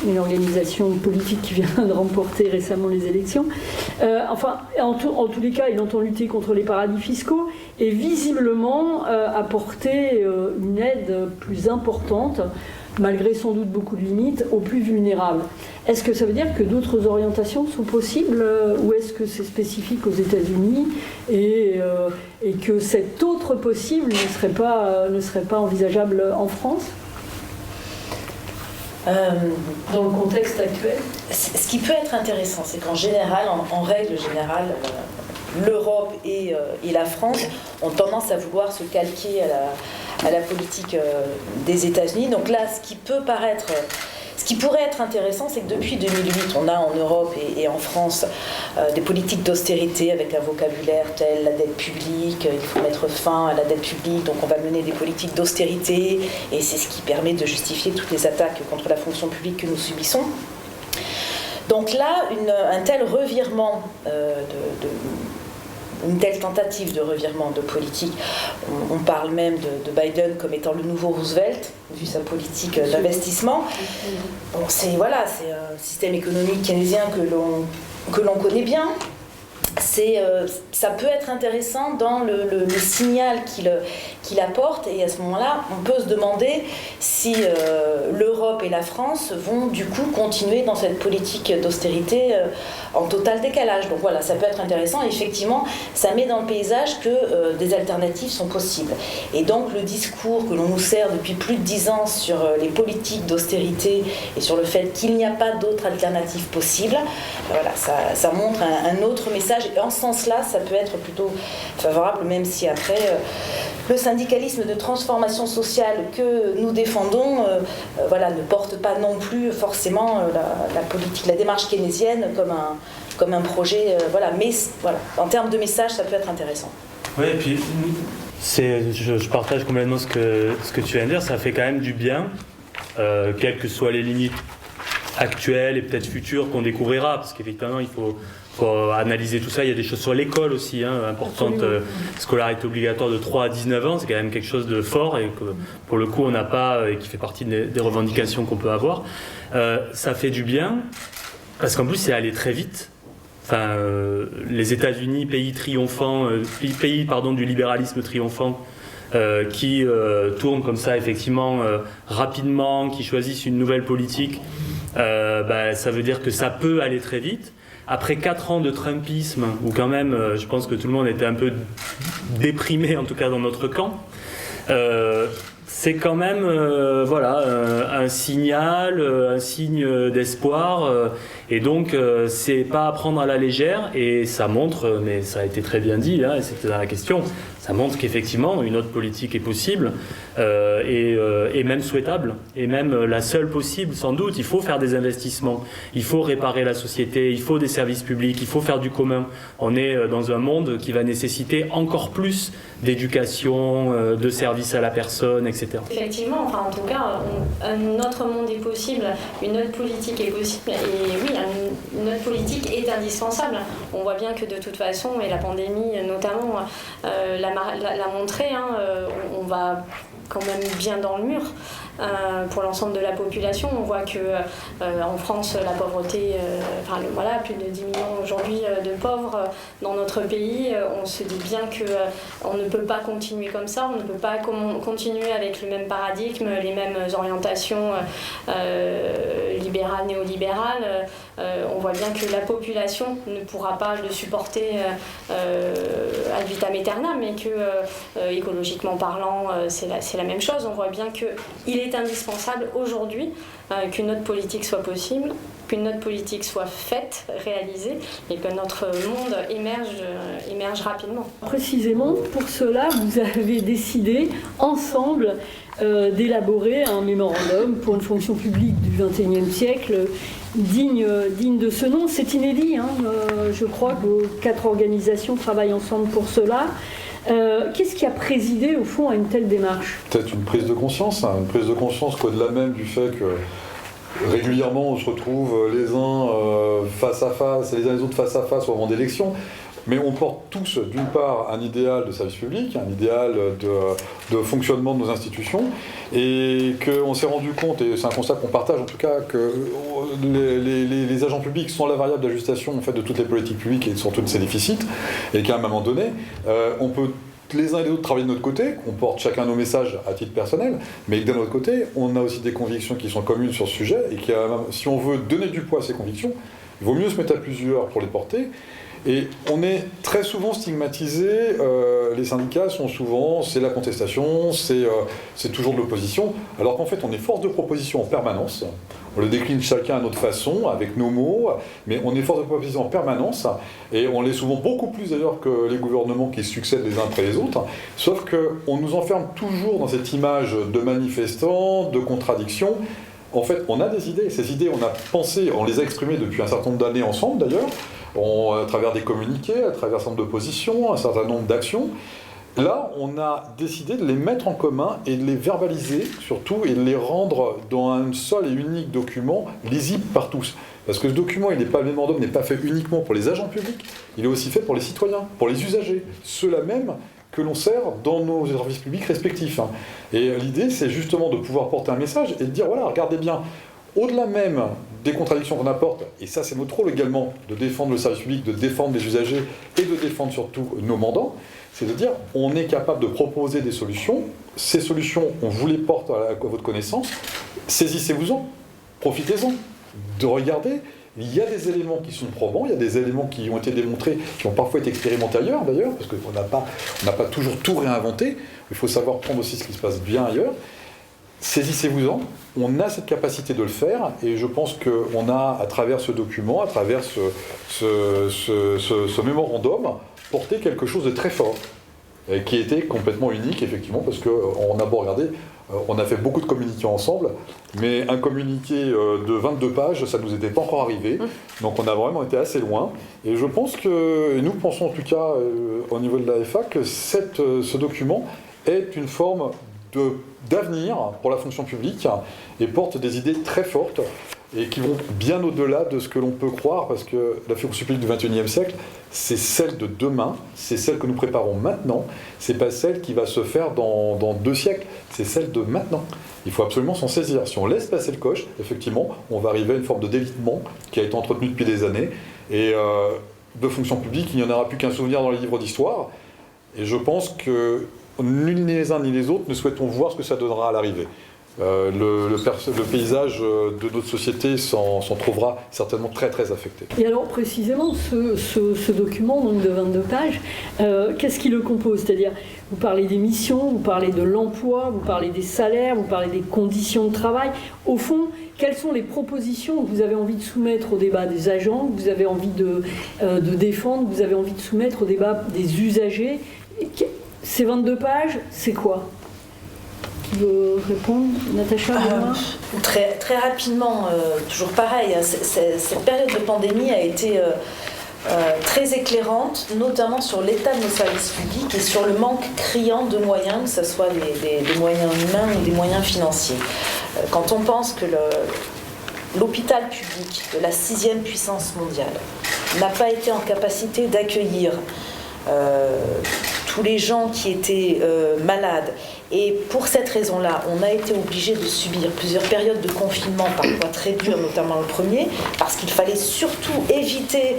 une organisation politique qui vient de remporter récemment les élections. Enfin, en tous les cas, il entend lutter contre les paradis fiscaux et visiblement apporter une aide plus importante malgré sans doute beaucoup de limites, aux plus vulnérables. Est-ce que ça veut dire que d'autres orientations sont possibles ou est-ce que c'est spécifique aux États-Unis et que cet autre possible ne serait pas envisageable en France dans le contexte actuel? Ce qui peut être intéressant, c'est qu'en général, en règle générale, l'Europe et la France ont tendance à vouloir se calquer à la politique des États-Unis. Donc là, ce qui pourrait être intéressant, c'est que depuis 2008, on a en Europe et en France des politiques d'austérité avec un vocabulaire tel la dette publique, il faut mettre fin à la dette publique, donc on va mener des politiques d'austérité, et c'est ce qui permet de justifier toutes les attaques contre la fonction publique que nous subissons. Donc là, un tel revirement une telle tentative de revirement de politique, on parle même de Biden comme étant le nouveau Roosevelt, vu sa politique d'investissement. Bon, c'est un système économique keynésien que l'on connaît bien. Ça peut être intéressant dans le signal qu'il apporte, et à ce moment-là, on peut se demander si l'Europe et la France vont du coup continuer dans cette politique d'austérité en total décalage. Donc voilà, ça peut être intéressant, et effectivement, ça met dans le paysage que des alternatives sont possibles. Et donc le discours que l'on nous sert depuis plus de 10 ans sur les politiques d'austérité et sur le fait qu'il n'y a pas d'autres alternatives possibles, voilà, ça montre un autre message. Et en ce sens-là, ça peut être plutôt favorable, même si après, le syndicalisme de transformation sociale que nous défendons ne porte pas non plus forcément la démarche keynésienne comme un projet. Mais en termes de message, ça peut être intéressant. Oui, et puis je partage complètement ce que tu viens de dire. Ça fait quand même du bien, quelles que soient les limites actuelles et peut-être futures qu'on découvrira, parce qu'effectivement, il faut analyser tout ça. Il y a des choses sur l'école aussi, importantes. Scolarité obligatoire de 3 à 19 ans, c'est quand même quelque chose de fort et que pour le coup on n'a pas, et qui fait partie des revendications qu'on peut avoir. Ça fait du bien, parce qu'en plus c'est allé très vite. Enfin, les États-Unis, pays du libéralisme triomphant, qui tournent comme ça effectivement rapidement, qui choisissent une nouvelle politique, ça veut dire que ça peut aller très vite. Après 4 ans de Trumpisme, où quand même, je pense que tout le monde était un peu déprimé, en tout cas dans notre camp, c'est quand même un signal, un signe d'espoir, et donc c'est pas à prendre à la légère, et ça montre, mais ça a été très bien dit, et c'était dans la question, ça montre qu'effectivement une autre politique est possible, et même souhaitable, et même la seule possible sans doute. Il faut faire des investissements, il faut réparer la société, il faut des services publics, il faut faire du commun. On est dans un monde qui va nécessiter encore plus d'éducation, de services à la personne, etc. Effectivement, en tout cas, un autre monde est possible, une autre politique est possible, et oui, une autre politique est indispensable. On voit bien que de toute façon, et la pandémie notamment l'a montré, on va quand même bien dans le mur. Pour l'ensemble de la population, on voit que en France, la pauvreté, plus de 10 millions aujourd'hui de pauvres dans notre pays. On se dit bien que on ne peut pas continuer comme ça, on ne peut pas continuer avec le même paradigme, les mêmes orientations libérales, néolibérales. On voit bien que la population ne pourra pas le supporter ad vitam aeternam, mais que écologiquement parlant, c'est la même chose. On voit bien qu'il est indispensable aujourd'hui qu'une autre politique soit possible, qu'une autre politique soit faite, réalisée, et que notre monde émerge rapidement. Précisément, pour cela, vous avez décidé ensemble d'élaborer un mémorandum pour une fonction publique du XXIe siècle digne de ce nom. C'est inédit, je crois que 4 organisations travaillent ensemble pour cela. Qu'est-ce qui a présidé au fond à une telle démarche ? Peut-être une prise de conscience qu'au-delà même du fait que régulièrement on se retrouve les uns face à face et les uns les autres face à face au moment d'élections, mais on porte tous d'une part un idéal de service public, un idéal de fonctionnement de nos institutions, et qu'on s'est rendu compte, et c'est un constat qu'on partage en tout cas, que les agents publics sont la variable d'ajustation en fait, de toutes les politiques publiques et surtout de ces déficits, et qu'à un moment donné, on peut les uns et les autres travaillent de notre côté, qu'on porte chacun nos messages à titre personnel, mais que d'un autre côté, on a aussi des convictions qui sont communes sur ce sujet, et si on veut donner du poids à ces convictions, il vaut mieux se mettre à plusieurs pour les porter. Et on est très souvent stigmatisé, les syndicats sont souvent, c'est la contestation, c'est toujours de l'opposition, alors qu'en fait on est force de proposition en permanence, on le décline chacun à notre façon, avec nos mots, mais on est force de proposition en permanence, et on l'est souvent beaucoup plus d'ailleurs que les gouvernements qui succèdent les uns après les autres, sauf qu'on nous enferme toujours dans cette image de manifestants, de contradictions. En fait, on a des idées, ces idées on a pensé, on les a exprimées depuis un certain nombre d'années ensemble d'ailleurs, à travers des communiqués, à travers un certain nombre de positions, un certain nombre d'actions. Là, on a décidé de les mettre en commun et de les verbaliser, surtout, et de les rendre dans un seul et unique document lisible par tous. Parce que ce document, le mémorandum n'est pas fait uniquement pour les agents publics, il est aussi fait pour les citoyens, pour les usagers, ceux-là même que l'on sert dans nos services publics respectifs. Et l'idée, c'est justement de pouvoir porter un message et de dire, voilà, regardez bien, au-delà même des contradictions qu'on apporte, et ça c'est notre rôle également, de défendre le service public, de défendre les usagers et de défendre surtout nos mandants, c'est de dire on est capable de proposer des solutions, ces solutions on vous les porte à votre connaissance, saisissez-vous-en, profitez-en, de regarder, il y a des éléments qui sont probants, il y a des éléments qui ont été démontrés, qui ont parfois été expérimentés ailleurs d'ailleurs, parce qu'on n'a pas toujours tout réinventé, il faut savoir prendre aussi ce qui se passe bien ailleurs. Saisissez-vous-en, on a cette capacité de le faire et je pense qu'on a, à travers ce document, à travers ce mémorandum, porté quelque chose de très fort et qui était complètement unique, effectivement, parce qu'on a beau regarder, on a fait beaucoup de communiqués ensemble, mais un communiqué de 22 pages, ça ne nous était pas encore arrivé, donc on a vraiment été assez loin, et je pense que, et nous pensons en tout cas au niveau de l'AFA, que ce document est une forme d'avenir pour la fonction publique et porte des idées très fortes et qui vont bien au-delà de ce que l'on peut croire, parce que la fonction publique du XXIe siècle, c'est celle de demain, c'est celle que nous préparons maintenant, c'est pas celle qui va se faire dans 2 siècles, c'est celle de maintenant. Il faut absolument s'en saisir. Si on laisse passer le coche, effectivement, on va arriver à une forme de délitement qui a été entretenue depuis des années, et de fonction publique, il n'y en aura plus qu'un souvenir dans les livres d'histoire, et je pense que nul ni les uns ni les autres ne souhaitons voir ce que ça donnera à l'arrivée. Le paysage de notre société s'en trouvera certainement très très affecté. Et alors précisément, ce document donc de 22 pages, qu'est-ce qui le compose? C'est-à-dire, vous parlez des missions, vous parlez de l'emploi, vous parlez des salaires, vous parlez des conditions de travail. Au fond, quelles sont les propositions que vous avez envie de soumettre au débat des agents, que vous avez envie de défendre, que vous avez envie de soumettre au débat des usagers? Ces 22 pages, c'est quoi? Qui veut répondre? Natacha? Très, très rapidement, toujours pareil, cette période de pandémie a été très éclairante, notamment sur l'état de nos services publics et sur le manque criant de moyens, que ce soit des moyens humains ou des moyens financiers. Quand on pense que l'hôpital public de la 6e puissance mondiale n'a pas été en capacité d'accueillir tous les gens qui étaient malades. Et pour cette raison-là, on a été obligé de subir plusieurs périodes de confinement, parfois très dures, notamment le premier, parce qu'il fallait surtout éviter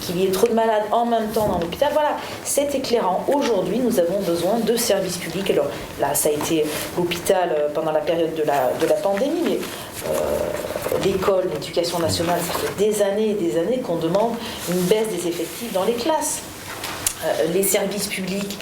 qu'il y ait trop de malades en même temps dans l'hôpital. Voilà, c'est éclairant. Aujourd'hui, nous avons besoin de services publics. Alors là, ça a été l'hôpital pendant la période de la pandémie, mais l'école, l'éducation nationale, ça fait des années et des années qu'on demande une baisse des effectifs dans les classes. Les services publics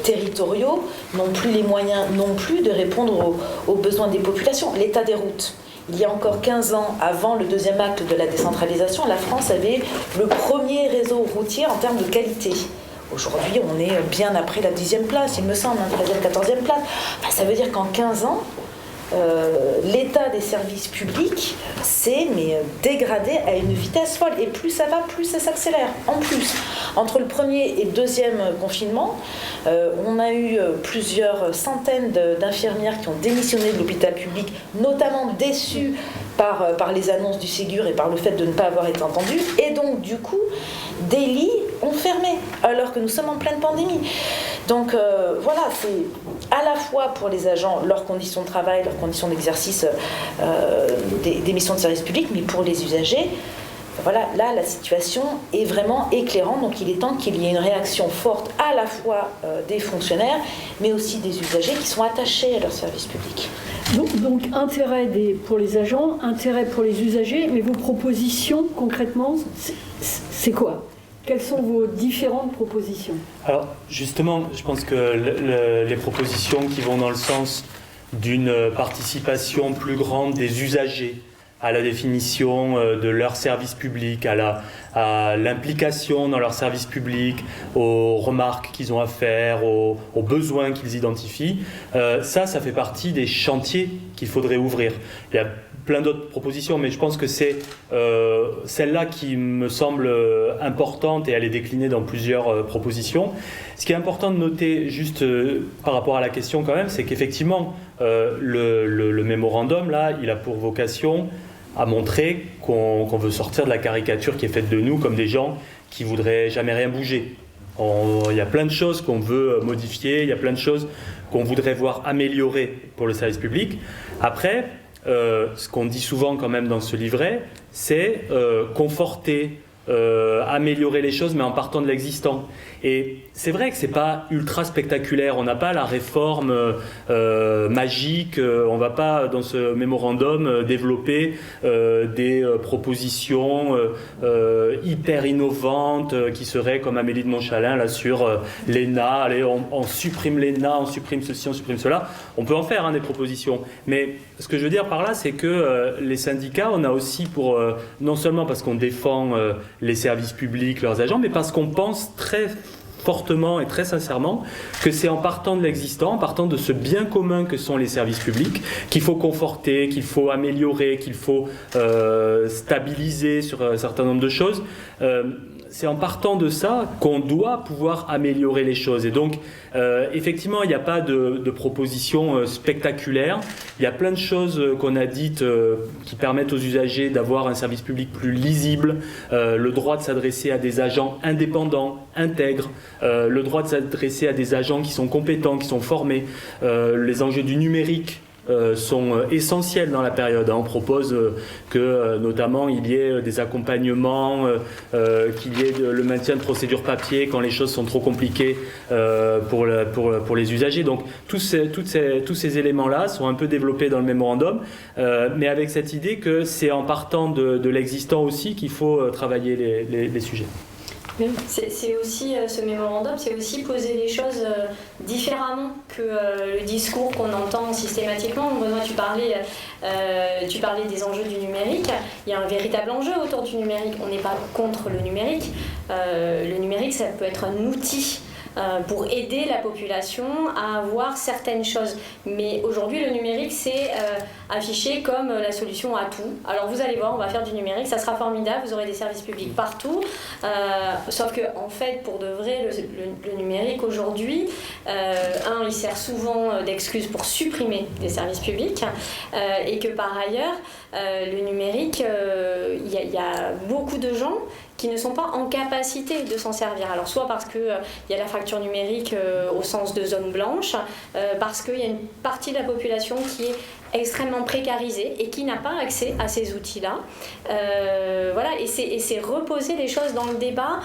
territoriaux n'ont plus les moyens non plus de répondre aux besoins des populations. L'état des routes. Il y a encore 15 ans, avant le 2e acte de la décentralisation, la France avait le premier réseau routier en termes de qualité. Aujourd'hui, on est bien après la 10e place, il me semble, 13e, 14e place. Enfin, ça veut dire qu'en 15 ans, l'état des services publics s'est dégradé à une vitesse folle. Et plus ça va, plus ça s'accélère. En plus, entre le premier et le 2e confinement, on a eu plusieurs centaines d'infirmières qui ont démissionné de l'hôpital public, notamment déçues par les annonces du Ségur et par le fait de ne pas avoir été entendues. Et donc, du coup, des lits ont fermé, alors que nous sommes en pleine pandémie. Donc voilà, c'est à la fois pour les agents, leurs conditions de travail, leurs conditions d'exercice des missions de service public, mais pour les usagers, Voilà, là, la situation est vraiment éclairante, donc il est temps qu'il y ait une réaction forte à la fois des fonctionnaires, mais aussi des usagers qui sont attachés à leur service public. Donc intérêt pour les agents, intérêt pour les usagers, mais vos propositions, concrètement, c'est quoi ? Quelles sont vos différentes propositions ? Alors, justement, je pense que les propositions qui vont dans le sens d'une participation plus grande des usagers à la définition de leur service public, à l'implication dans leur service public, aux remarques qu'ils ont à faire, aux besoins qu'ils identifient, ça fait partie des chantiers qu'il faudrait ouvrir. Il y a plein d'autres propositions, mais je pense que c'est celle-là qui me semble importante et elle est déclinée dans plusieurs propositions. Ce qui est important de noter, juste par rapport à la question quand même, c'est qu'effectivement, le mémorandum, là, il a pour vocation à montrer qu'on veut sortir de la caricature qui est faite de nous comme des gens qui voudraient jamais rien bouger. Il y a plein de choses qu'on veut modifier, il y a plein de choses qu'on voudrait voir améliorer pour le service public. Après, ce qu'on dit souvent quand même dans ce livret, c'est conforter, améliorer les choses, mais en partant de l'existant. Et c'est vrai que c'est pas ultra spectaculaire, on n'a pas la réforme magique, on va pas dans ce mémorandum développer des propositions hyper innovantes qui seraient comme Amélie de Montchalin là sur l'ENA, allez on supprime l'ENA, on supprime ceci, on supprime cela. On peut en faire des propositions, mais ce que je veux dire par là, c'est que les syndicats, on a aussi pour, non seulement parce qu'on défend les services publics, leurs agents, mais parce qu'on pense très fortement et très sincèrement que c'est en partant de l'existant, en partant de ce bien commun que sont les services publics, qu'il faut conforter, qu'il faut améliorer, qu'il faut stabiliser sur un certain nombre de choses. C'est en partant de ça qu'on doit pouvoir améliorer les choses. Et donc, effectivement, il n'y a pas de propositions spectaculaires. Il y a plein de choses qu'on a dites qui permettent aux usagers d'avoir un service public plus lisible, le droit de s'adresser à des agents indépendants, intègres, le droit de s'adresser à des agents qui sont compétents, qui sont formés, les enjeux du numérique sont essentiels dans la période. On propose que notamment il y ait des accompagnements, qu'il y ait le maintien de procédures papier quand les choses sont trop compliquées pour les usagers. Donc tous ces éléments-là sont un peu développés dans le mémorandum, mais avec cette idée que c'est en partant de l'existant aussi qu'il faut travailler les sujets. C'est aussi, ce mémorandum, c'est aussi poser les choses différemment que le discours qu'on entend systématiquement. Benoît, tu parlais des enjeux du numérique. Il y a un véritable enjeu autour du numérique. On n'est pas contre le numérique. Le numérique, ça peut être un outil pour aider la population à avoir certaines choses. Mais aujourd'hui, le numérique, c'est affiché comme la solution à tout. Alors vous allez voir, on va faire du numérique, ça sera formidable, vous aurez des services publics partout. Sauf que, en fait, pour de vrai, le numérique aujourd'hui, il sert souvent d'excuse pour supprimer des services publics, et que par ailleurs, le numérique, il y a beaucoup de gens qui ne sont pas en capacité de s'en servir. Alors soit parce qu'il y a la fracture numérique au sens de zone blanche, parce qu'il y a une partie de la population qui est extrêmement précarisée et qui n'a pas accès à ces outils-là. Voilà, et c'est reposer les choses dans le débat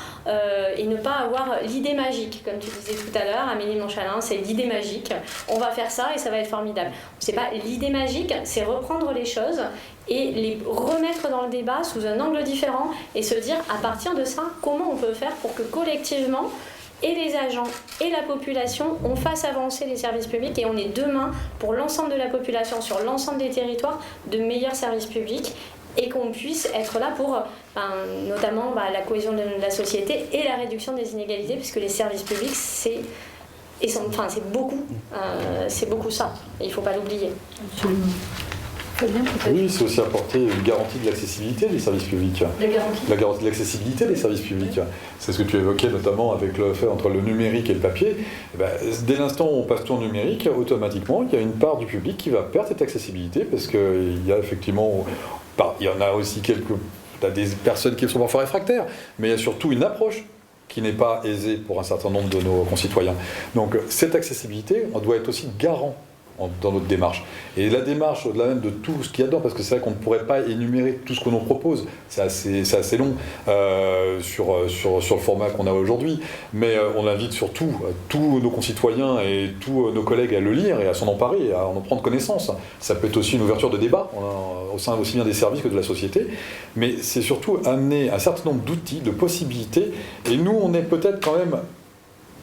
et ne pas avoir l'idée magique. Comme tu disais tout à l'heure, Amélie de Montchalin, c'est l'idée magique. On va faire ça et ça va être formidable. C'est pas l'idée magique, c'est reprendre les choses et les remettre dans le débat sous un angle différent et se dire à partir de ça, comment on peut faire pour que collectivement, et les agents et la population, on fasse avancer les services publics et on ait demain, pour l'ensemble de la population, sur l'ensemble des territoires, de meilleurs services publics et qu'on puisse être là pour notamment la cohésion de la société et la réduction des inégalités, puisque les services publics, c'est beaucoup ça, et il ne faut pas l'oublier. Absolument. Oui, c'est aussi apporter une garantie de l'accessibilité des services publics. La garantie de l'accessibilité des services publics. C'est ce que tu évoquais notamment avec le fait entre le numérique et le papier. Dès l'instant où on passe tout en numérique, automatiquement, il y a une part du public qui va perdre cette accessibilité parce qu'il y a effectivement... il y en a aussi t'as des personnes qui sont parfois réfractaires, mais il y a surtout une approche qui n'est pas aisée pour un certain nombre de nos concitoyens. Donc cette accessibilité, on doit être aussi garant dans notre démarche. Et la démarche, au-delà même de tout ce qu'il y a dedans, parce que c'est vrai qu'on ne pourrait pas énumérer tout ce qu'on nous propose, c'est assez long sur le format qu'on a aujourd'hui, mais on invite surtout tous nos concitoyens et tous nos collègues à le lire et à s'en emparer, à en prendre connaissance. Ça peut être aussi une ouverture de débat au sein aussi bien des services que de la société, mais c'est surtout amener un certain nombre d'outils, de possibilités, et nous on est peut-être quand même,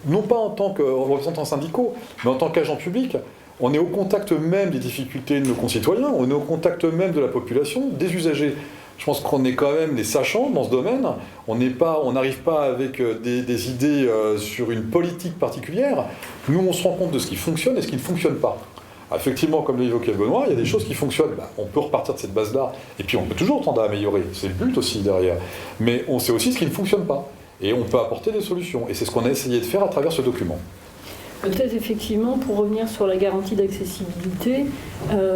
non pas en tant que représentants syndicaux, mais en tant qu'agents publics, on est au contact même des difficultés de nos concitoyens, on est au contact même de la population, des usagers. Je pense qu'on est quand même des sachants dans ce domaine. On n'arrive pas avec des idées sur une politique particulière. Nous, on se rend compte de ce qui fonctionne et ce qui ne fonctionne pas. Effectivement, comme l'a évoqué Benoît, il y a des choses qui fonctionnent. On peut repartir de cette base-là, et puis on peut toujours tendre à améliorer. C'est le but aussi derrière. Mais on sait aussi ce qui ne fonctionne pas. Et on peut apporter des solutions. Et c'est ce qu'on a essayé de faire à travers ce document. Peut-être effectivement, pour revenir sur la garantie d'accessibilité,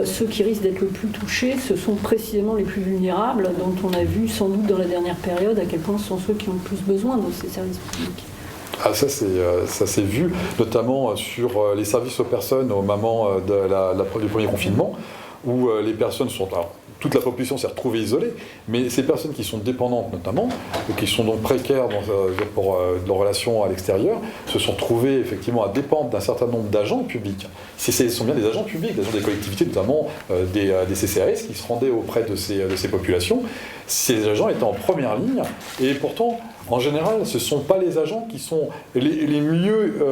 ceux qui risquent d'être le plus touchés, ce sont précisément les plus vulnérables, dont on a vu sans doute dans la dernière période à quel point ce sont ceux qui ont le plus besoin de ces services publics. Ah, ça s'est vu, notamment sur les services aux personnes au moment du premier confinement, où les personnes sont... Alors, toute la population s'est retrouvée isolée, mais ces personnes qui sont dépendantes notamment, qui sont donc précaires pour leur relation à l'extérieur, se sont trouvées effectivement à dépendre d'un certain nombre d'agents publics. Ce sont bien des agents publics, des agents des collectivités, notamment des CCAS, qui se rendaient auprès de ces populations. Ces agents étaient en première ligne, et pourtant, en général, ce ne sont pas les agents qui sont les mieux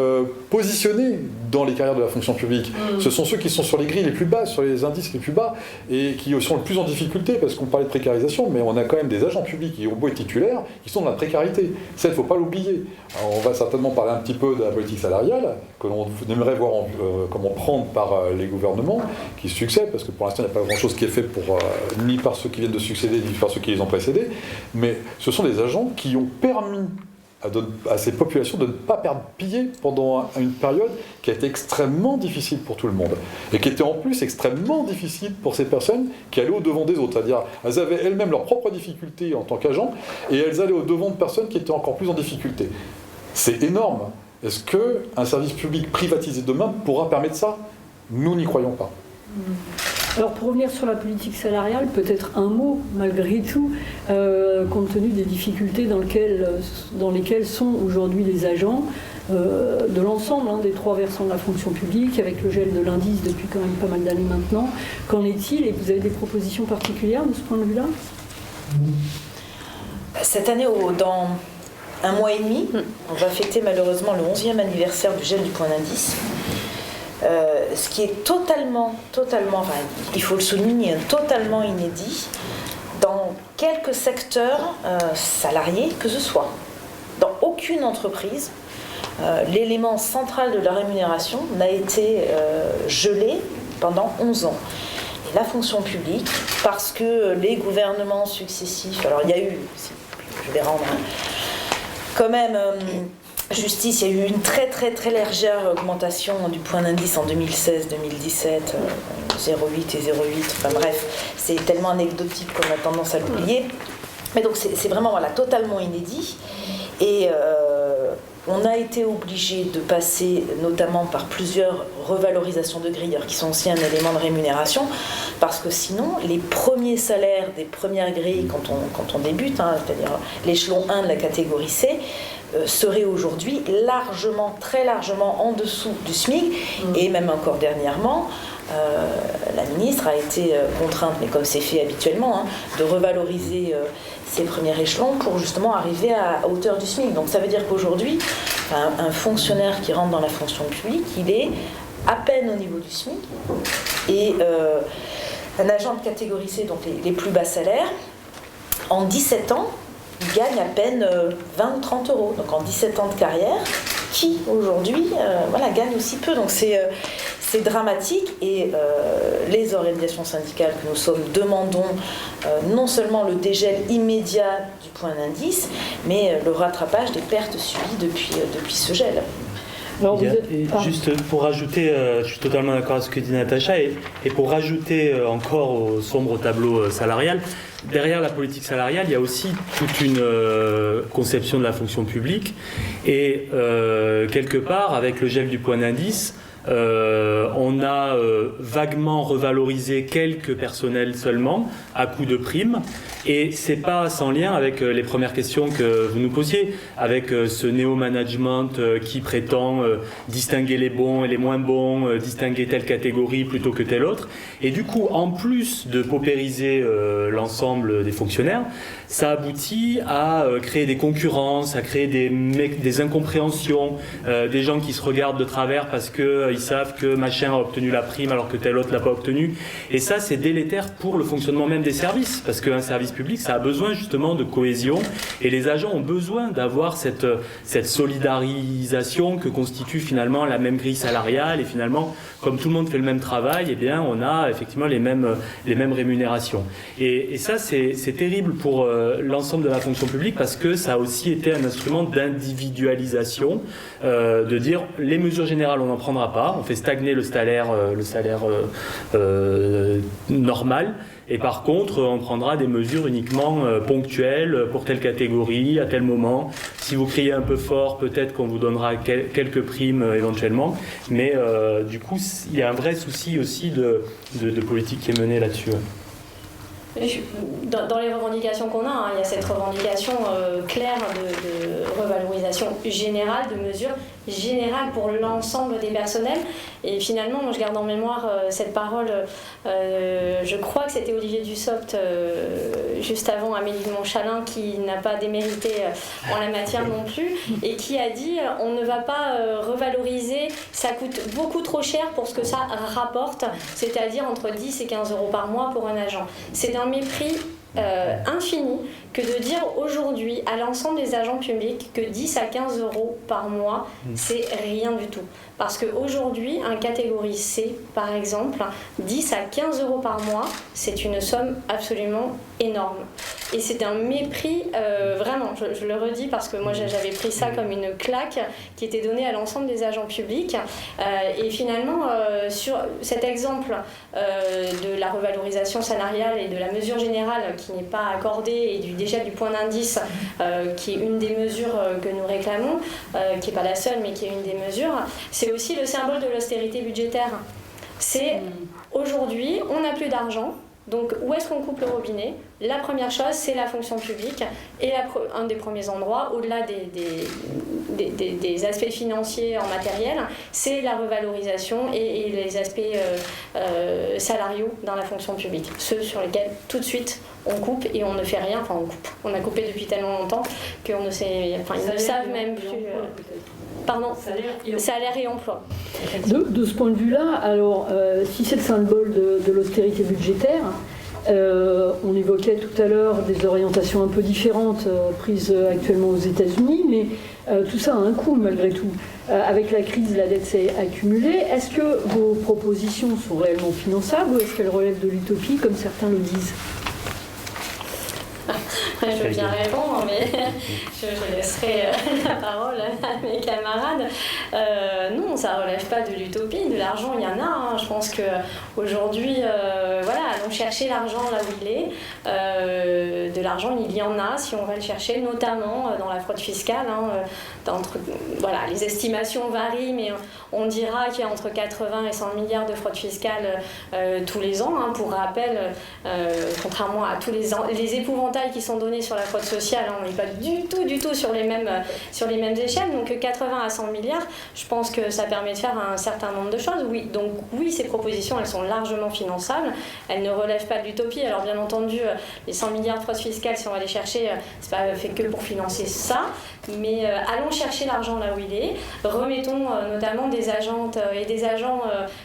positionnés dans les carrières de la fonction publique. Ce sont ceux qui sont sur les grilles les plus basses, sur les indices les plus bas, et qui sont le plus en difficulté, parce qu'on parlait de précarisation, mais on a quand même des agents publics qui ont beau être titulaires, qui sont dans la précarité. Ça, il ne faut pas l'oublier. Alors, on va certainement parler un petit peu de la politique salariale, que l'on aimerait voir comment prendre par les gouvernements qui succèdent, parce que pour l'instant, il n'y a pas grand-chose qui est fait ni par ceux qui viennent de succéder, ni par ceux qui les ont précédés, mais ce sont des agents qui ont permis à ces populations de ne pas perdre pied pendant une période qui a été extrêmement difficile pour tout le monde, et qui était en plus extrêmement difficile pour ces personnes qui allaient au-devant des autres, c'est-à-dire elles avaient elles-mêmes leurs propres difficultés en tant qu'agents, et elles allaient au-devant de personnes qui étaient encore plus en difficulté. C'est énorme. Est-ce qu'un service public privatisé demain pourra permettre ça? Nous n'y croyons pas. Alors pour revenir sur la politique salariale, peut-être un mot malgré tout, compte tenu des difficultés dans lesquelles sont aujourd'hui les agents de l'ensemble des trois versants de la fonction publique, avec le gel de l'indice depuis quand même pas mal d'années maintenant. Qu'en est-il? Et vous avez des propositions particulières de ce point de vue-là? Cette année, dans un mois et demi, on va fêter malheureusement le 11e anniversaire du gel du point d'indice. Ce qui est totalement, enfin, il faut le souligner, totalement inédit dans quelques secteurs salariés que ce soit. Dans aucune entreprise, l'élément central de la rémunération n'a été gelé pendant 11 ans. Et la fonction publique, parce que les gouvernements successifs, alors il y a eu, je vais rendre quand même... Justice, il y a eu une très très très légère augmentation du point d'indice en 2016-2017, 0,8 et 0,8, enfin bref, c'est tellement anecdotique qu'on a tendance à l'oublier. Mais donc c'est vraiment totalement inédit. Et on a été obligé de passer notamment par plusieurs revalorisations de grilles, qui sont aussi un élément de rémunération, parce que sinon, les premiers salaires des premières grilles, quand on débute, c'est-à-dire l'échelon 1 de la catégorie C, serait aujourd'hui très largement en dessous du SMIC, et même encore dernièrement, la ministre a été contrainte, mais comme c'est fait habituellement, de revaloriser ces premiers échelons pour justement arriver à hauteur du SMIC. Donc ça veut dire qu'aujourd'hui, un fonctionnaire qui rentre dans la fonction publique, il est à peine au niveau du SMIC, et un agent de catégorie C, donc les plus bas salaires, en 17 ans, il gagne à peine 20 ou 30 euros. Donc en 17 ans de carrière, qui aujourd'hui gagne aussi peu. Donc c'est dramatique, et les organisations syndicales que nous sommes demandons non seulement le dégel immédiat du point d'indice, mais le rattrapage des pertes subies depuis ce gel. Alors, juste pour rajouter, je suis totalement d'accord avec ce que dit Natacha, et pour rajouter encore au sombre tableau salarial, derrière la politique salariale, il y a aussi toute une conception de la fonction publique, et quelque part, avec le gel du point d'indice, On a vaguement revalorisé quelques personnels seulement, à coup de primes. Et c'est pas sans lien avec les premières questions que vous nous posiez, avec ce néo-management qui prétend distinguer les bons et les moins bons, distinguer telle catégorie plutôt que telle autre. Et du coup, en plus de paupériser l'ensemble des fonctionnaires, ça aboutit à créer des concurrences, à créer des incompréhensions, des gens qui se regardent de travers parce qu'ils savent que machin a obtenu la prime alors que tel autre l'a pas obtenu. Et ça, c'est délétère pour le fonctionnement même des services, parce qu'un service public, ça a besoin justement de cohésion, et les agents ont besoin d'avoir cette solidarisation que constitue finalement la même grille salariale, et finalement, comme tout le monde fait le même travail, eh bien, on a effectivement les mêmes rémunérations. Et ça, c'est terrible pour l'ensemble de la fonction publique, parce que ça a aussi été un instrument d'individualisation, de dire les mesures générales, on n'en prendra pas, on fait stagner le salaire normal. Et par contre, on prendra des mesures uniquement ponctuelles pour telle catégorie, à tel moment. Si vous criez un peu fort, peut-être qu'on vous donnera quelques primes éventuellement. Mais du coup, il y a un vrai souci aussi de politique qui est menée là-dessus. Dans les revendications qu'on a, il y a cette revendication claire de revalorisation générale, de mesures générales pour l'ensemble des personnels. Et finalement, moi, je garde en mémoire cette parole, je crois que c'était Olivier Dussopt, juste avant Amélie de Montchalin, qui n'a pas démérité en la matière non plus, et qui a dit on ne va pas revaloriser, ça coûte beaucoup trop cher pour ce que ça rapporte, c'est-à-dire entre 10 et 15 euros par mois pour un agent. C'est un mépris infini que de dire aujourd'hui à l'ensemble des agents publics que 10 à 15 euros par mois, c'est rien du tout. Parce qu'aujourd'hui, un catégorie C, par exemple, 10 à 15 euros par mois, c'est une somme absolument énorme. Et c'est un mépris, vraiment, je le redis parce que moi j'avais pris ça comme une claque qui était donnée à l'ensemble des agents publics. Et finalement, sur cet exemple de la revalorisation salariale et de la mesure générale qui n'est pas accordée, et déjà du point d'indice, qui est une des mesures que nous réclamons, qui n'est pas la seule mais qui est une des mesures, c'est aussi le symbole de l'austérité budgétaire. C'est aujourd'hui, on n'a plus d'argent. Donc, où est-ce qu'on coupe le robinet ? La première chose, c'est la fonction publique. Et un des premiers endroits, au-delà des aspects financiers en matériel, c'est la revalorisation et les aspects salariaux dans la fonction publique. Ceux sur lesquels, tout de suite, on coupe et on ne fait rien. Enfin, on coupe. On a coupé depuis tellement longtemps qu'on ne sait... Enfin, ils ne savent même plus... Pardon, salaire et emploi. De ce point de vue-là, alors, si c'est le symbole de l'austérité budgétaire, on évoquait tout à l'heure des orientations un peu différentes prises actuellement aux États-Unis, mais tout ça a un coût malgré tout. Avec la crise, la dette s'est accumulée. Est-ce que vos propositions sont réellement finançables ou est-ce qu'elles relèvent de l'utopie, comme certains le disent ? Je veux bien répondre, mais je laisserai la parole à mes camarades. Non, ça ne relève pas de l'utopie. De l'argent, il y en a. Je pense qu'aujourd'hui, voilà, allons chercher l'argent là où il est. De l'argent, il y en a si on va le chercher, notamment dans la fraude fiscale. Voilà, les estimations varient, mais on dira qu'il y a entre 80 et 100 milliards de fraude fiscale tous les ans. Pour rappel, contrairement à tous les épouvantails qui sont donnés sur la fraude sociale, on n'est pas du tout sur les mêmes échelles. Donc 80 à 100 milliards, je pense que ça permet de faire un certain nombre de choses. Oui, donc oui, ces propositions, elles sont largement finançables. Elles ne relèvent pas de l'utopie. Alors bien entendu, les 100 milliards de fraude fiscale, si on va les chercher, c'est pas fait que pour financer ça. Mais allons chercher l'argent là où il est. Remettons notamment des agentes et des agents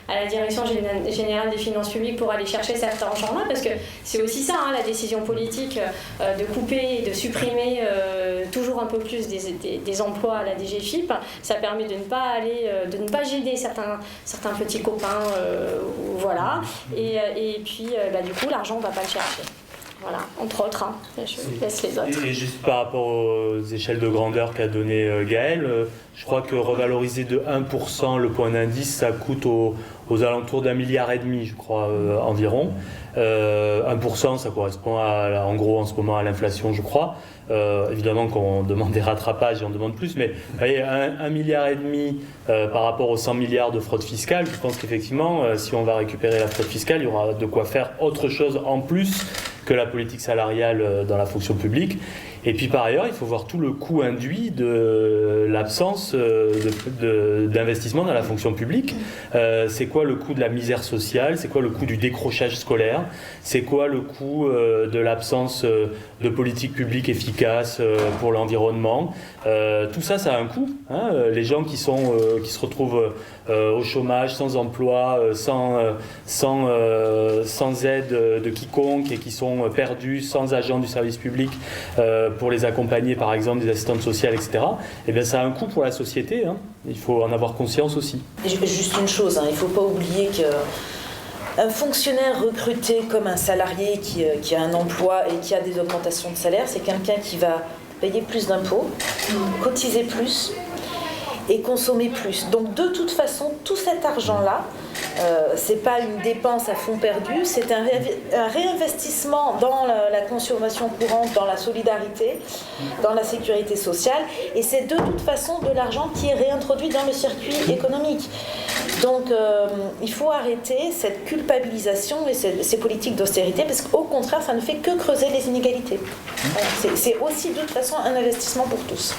à la Direction générale des finances publiques pour aller chercher cet argent-là, parce que c'est aussi ça, la décision politique de couper et de supprimer toujours un peu plus des emplois à la DGFiP. Ça permet de ne pas gêner certains petits copains, voilà. Et puis du coup, l'argent, on ne va pas le chercher. Voilà, entre autres, hein. Je laisse les autres. Et juste par rapport aux échelles de grandeur qu'a donné Gaël, je crois que revaloriser de 1% le point d'indice, ça coûte aux alentours d'1,5 milliard, je crois, environ. 1%, ça correspond en gros en ce moment à l'inflation, je crois. Évidemment qu'on demande des rattrapages et on demande plus, mais vous voyez, 1,5 milliard par rapport aux 100 milliards de fraude fiscale, je pense qu'effectivement, si on va récupérer la fraude fiscale, il y aura de quoi faire autre chose en plus que la politique salariale dans la fonction publique. Et puis par ailleurs, il faut voir tout le coût induit de l'absence d'investissement dans la fonction publique. C'est quoi le coût de la misère sociale? C'est quoi le coût du décrochage scolaire? C'est quoi le coût de l'absence de politique publique efficace pour l'environnement? Tout ça, ça a un coût. Hein. Les gens qui se retrouvent au chômage, sans emploi, sans aide de quiconque et qui sont perdus, sans agent du service public pour les accompagner, par exemple, des assistantes sociales, etc. Eh bien, ça a un coût pour la société. Hein. Il faut en avoir conscience aussi. Juste une chose, hein, il ne faut pas oublier qu'un fonctionnaire recruté comme un salarié qui a un emploi et qui a des augmentations de salaire, c'est quelqu'un qui va payer plus d'impôts, cotiser plus et consommer plus. Donc de toute façon, tout cet argent-là, c'est pas une dépense à fond perdu, c'est un réinvestissement dans la consommation courante, dans la solidarité, dans la sécurité sociale, et c'est de toute façon de l'argent qui est réintroduit dans le circuit économique. Donc il faut arrêter cette culpabilisation et ces politiques d'austérité, parce qu'au contraire, ça ne fait que creuser les inégalités. C'est aussi de toute façon un investissement pour tous.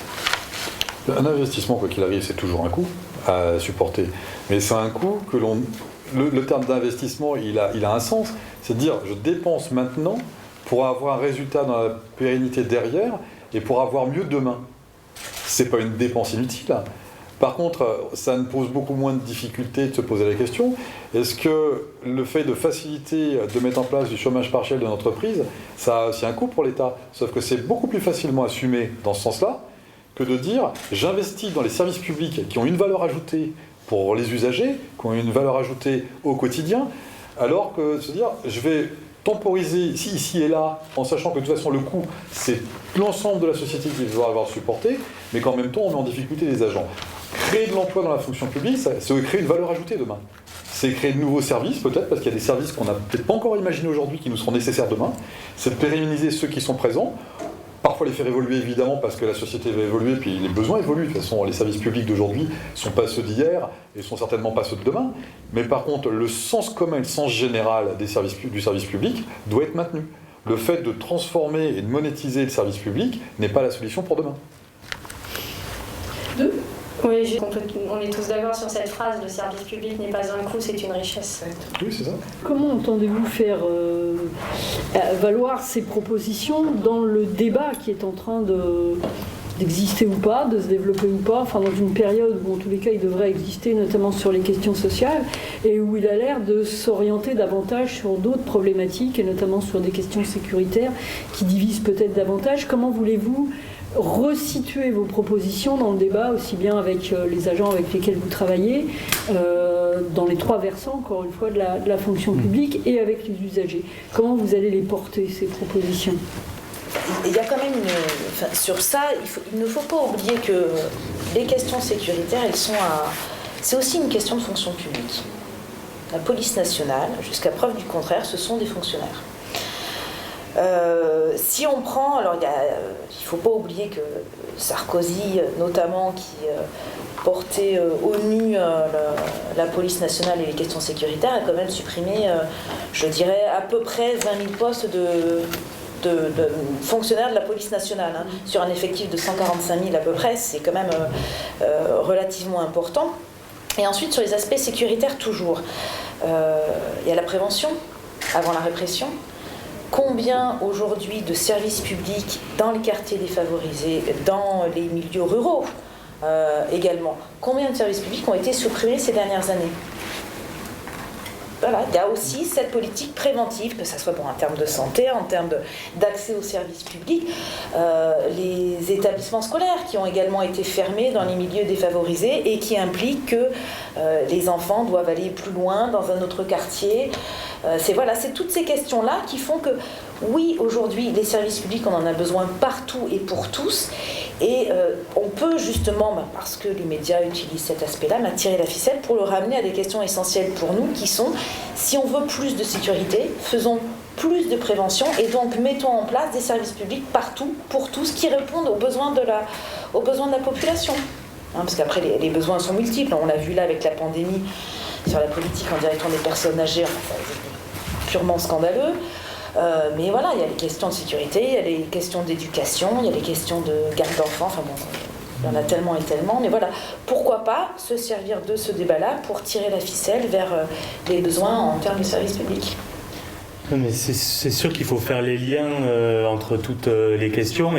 Un investissement, quoi qu'il arrive, c'est toujours un coût à supporter. Mais c'est un coût que le terme d'investissement, il a un sens. C'est de dire, je dépense maintenant pour avoir un résultat dans la pérennité derrière et pour avoir mieux demain. C'est pas une dépense inutile. Par contre, ça ne pose beaucoup moins de difficultés de se poser la question, est-ce que le fait de faciliter, de mettre en place du chômage partiel de l'entreprise, ça a aussi un coût pour l'État? Sauf que c'est beaucoup plus facilement assumé dans ce sens-là que de dire j'investis dans les services publics qui ont une valeur ajoutée pour les usagers, qui ont une valeur ajoutée au quotidien, alors que de se dire je vais temporiser ici et là, en sachant que de toute façon le coût, c'est l'ensemble de la société qui va avoir supporté, mais qu'en même temps on met en difficulté les agents. Créer de l'emploi dans la fonction publique, c'est créer une valeur ajoutée demain. C'est créer de nouveaux services, peut-être, parce qu'il y a des services qu'on n'a peut-être pas encore imaginés aujourd'hui qui nous seront nécessaires demain. C'est de pérenniser ceux qui sont présents. Parfois les faire évoluer évidemment parce que la société va évoluer puis les besoins évoluent. De toute façon, les services publics d'aujourd'hui ne sont pas ceux d'hier et sont certainement pas ceux de demain. Mais par contre, le sens commun, le sens général du service public doit être maintenu. Le fait de transformer et de monétiser le service public n'est pas la solution pour demain. Oui, on est tous d'accord sur cette phrase, le service public n'est pas un coût, c'est une richesse. Oui, c'est ça. Comment entendez-vous faire valoir ces propositions dans le débat qui est en train d'exister ou pas, de se développer ou pas, enfin dans une période où en tous les cas il devrait exister, notamment sur les questions sociales, et où il a l'air de s'orienter davantage sur d'autres problématiques, et notamment sur des questions sécuritaires qui divisent peut-être davantage. Comment voulez-vous resituer vos propositions dans le débat, aussi bien avec les agents avec lesquels vous travaillez, dans les trois versants, encore une fois, de la fonction publique, et avec les usagers? Comment vous allez les porter, ces propositions? Il y a quand même sur ça, il ne faut pas oublier que les questions sécuritaires, c'est aussi une question de fonction publique. La police nationale, jusqu'à preuve du contraire, ce sont des fonctionnaires. Si on prend, alors il ne faut pas oublier que Sarkozy, notamment, qui portait au nu la police nationale et les questions sécuritaires, a quand même supprimé, je dirais, à peu près 20 000 postes de fonctionnaires de la police nationale, hein, sur un effectif de 145 000 à peu près, c'est quand même relativement important. Et ensuite, sur les aspects sécuritaires, toujours, il y a la prévention avant la répression. Combien aujourd'hui de services publics dans les quartiers défavorisés, dans les milieux ruraux également, combien de services publics ont été supprimés ces dernières années? Voilà, il y a aussi cette politique préventive, que ce soit en termes de santé, en termes d'accès aux services publics, les établissements scolaires qui ont également été fermés dans les milieux défavorisés et qui impliquent que les enfants doivent aller plus loin dans un autre quartier. C'est toutes ces questions-là qui font que Oui, aujourd'hui, les services publics, on en a besoin partout et pour tous. Et on peut justement, parce que les médias utilisent cet aspect-là, tirer la ficelle pour le ramener à des questions essentielles pour nous qui sont, si on veut plus de sécurité, faisons plus de prévention et donc mettons en place des services publics partout, pour tous, qui répondent aux besoins de la population. Parce qu'après, les besoins sont multiples. On l'a vu là avec la pandémie sur la politique en direction des personnes âgées, c'est purement scandaleux. Mais voilà, il y a les questions de sécurité, il y a les questions d'éducation, il y a les questions de garde d'enfants, il y en a tellement et tellement, mais voilà, pourquoi pas se servir de ce débat-là pour tirer la ficelle vers les besoins en termes de services publics. Mais c'est sûr qu'il faut faire les liens entre toutes les questions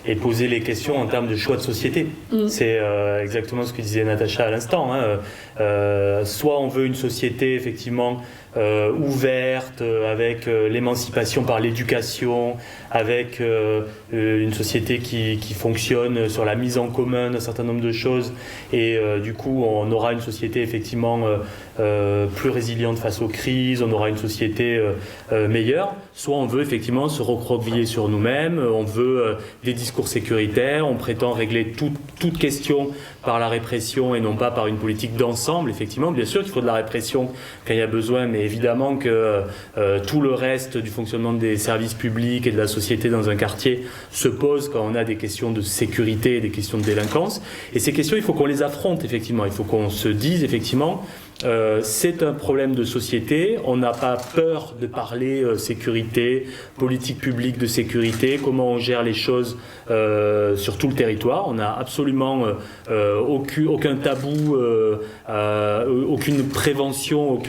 et poser les questions en termes de choix de société. C'est exactement ce que disait Natacha à l'instant. Soit on veut une société effectivement ouverte, avec l'émancipation par l'éducation, avec une société qui fonctionne sur la mise en commun d'un certain nombre de choses, et du coup on aura une société effectivement plus résiliente face aux crises, on aura une société meilleure. Soit on veut effectivement se recroqueviller sur nous-mêmes, on veut des discours sécuritaires, on prétend régler toute question par la répression et non pas par une politique d'ensemble. Effectivement, bien sûr qu'il faut de la répression quand il y a besoin, mais évidemment que tout le reste du fonctionnement des services publics et de la société dans un quartier se pose quand on a des questions de sécurité et des questions de délinquance. Et ces questions, il faut qu'on les affronte, effectivement. Il faut qu'on se dise, effectivement, c'est un problème de société, on n'a pas peur de parler sécurité, politique publique de sécurité, comment on gère les choses sur tout le territoire. On n'a absolument aucun tabou, aucune prévention,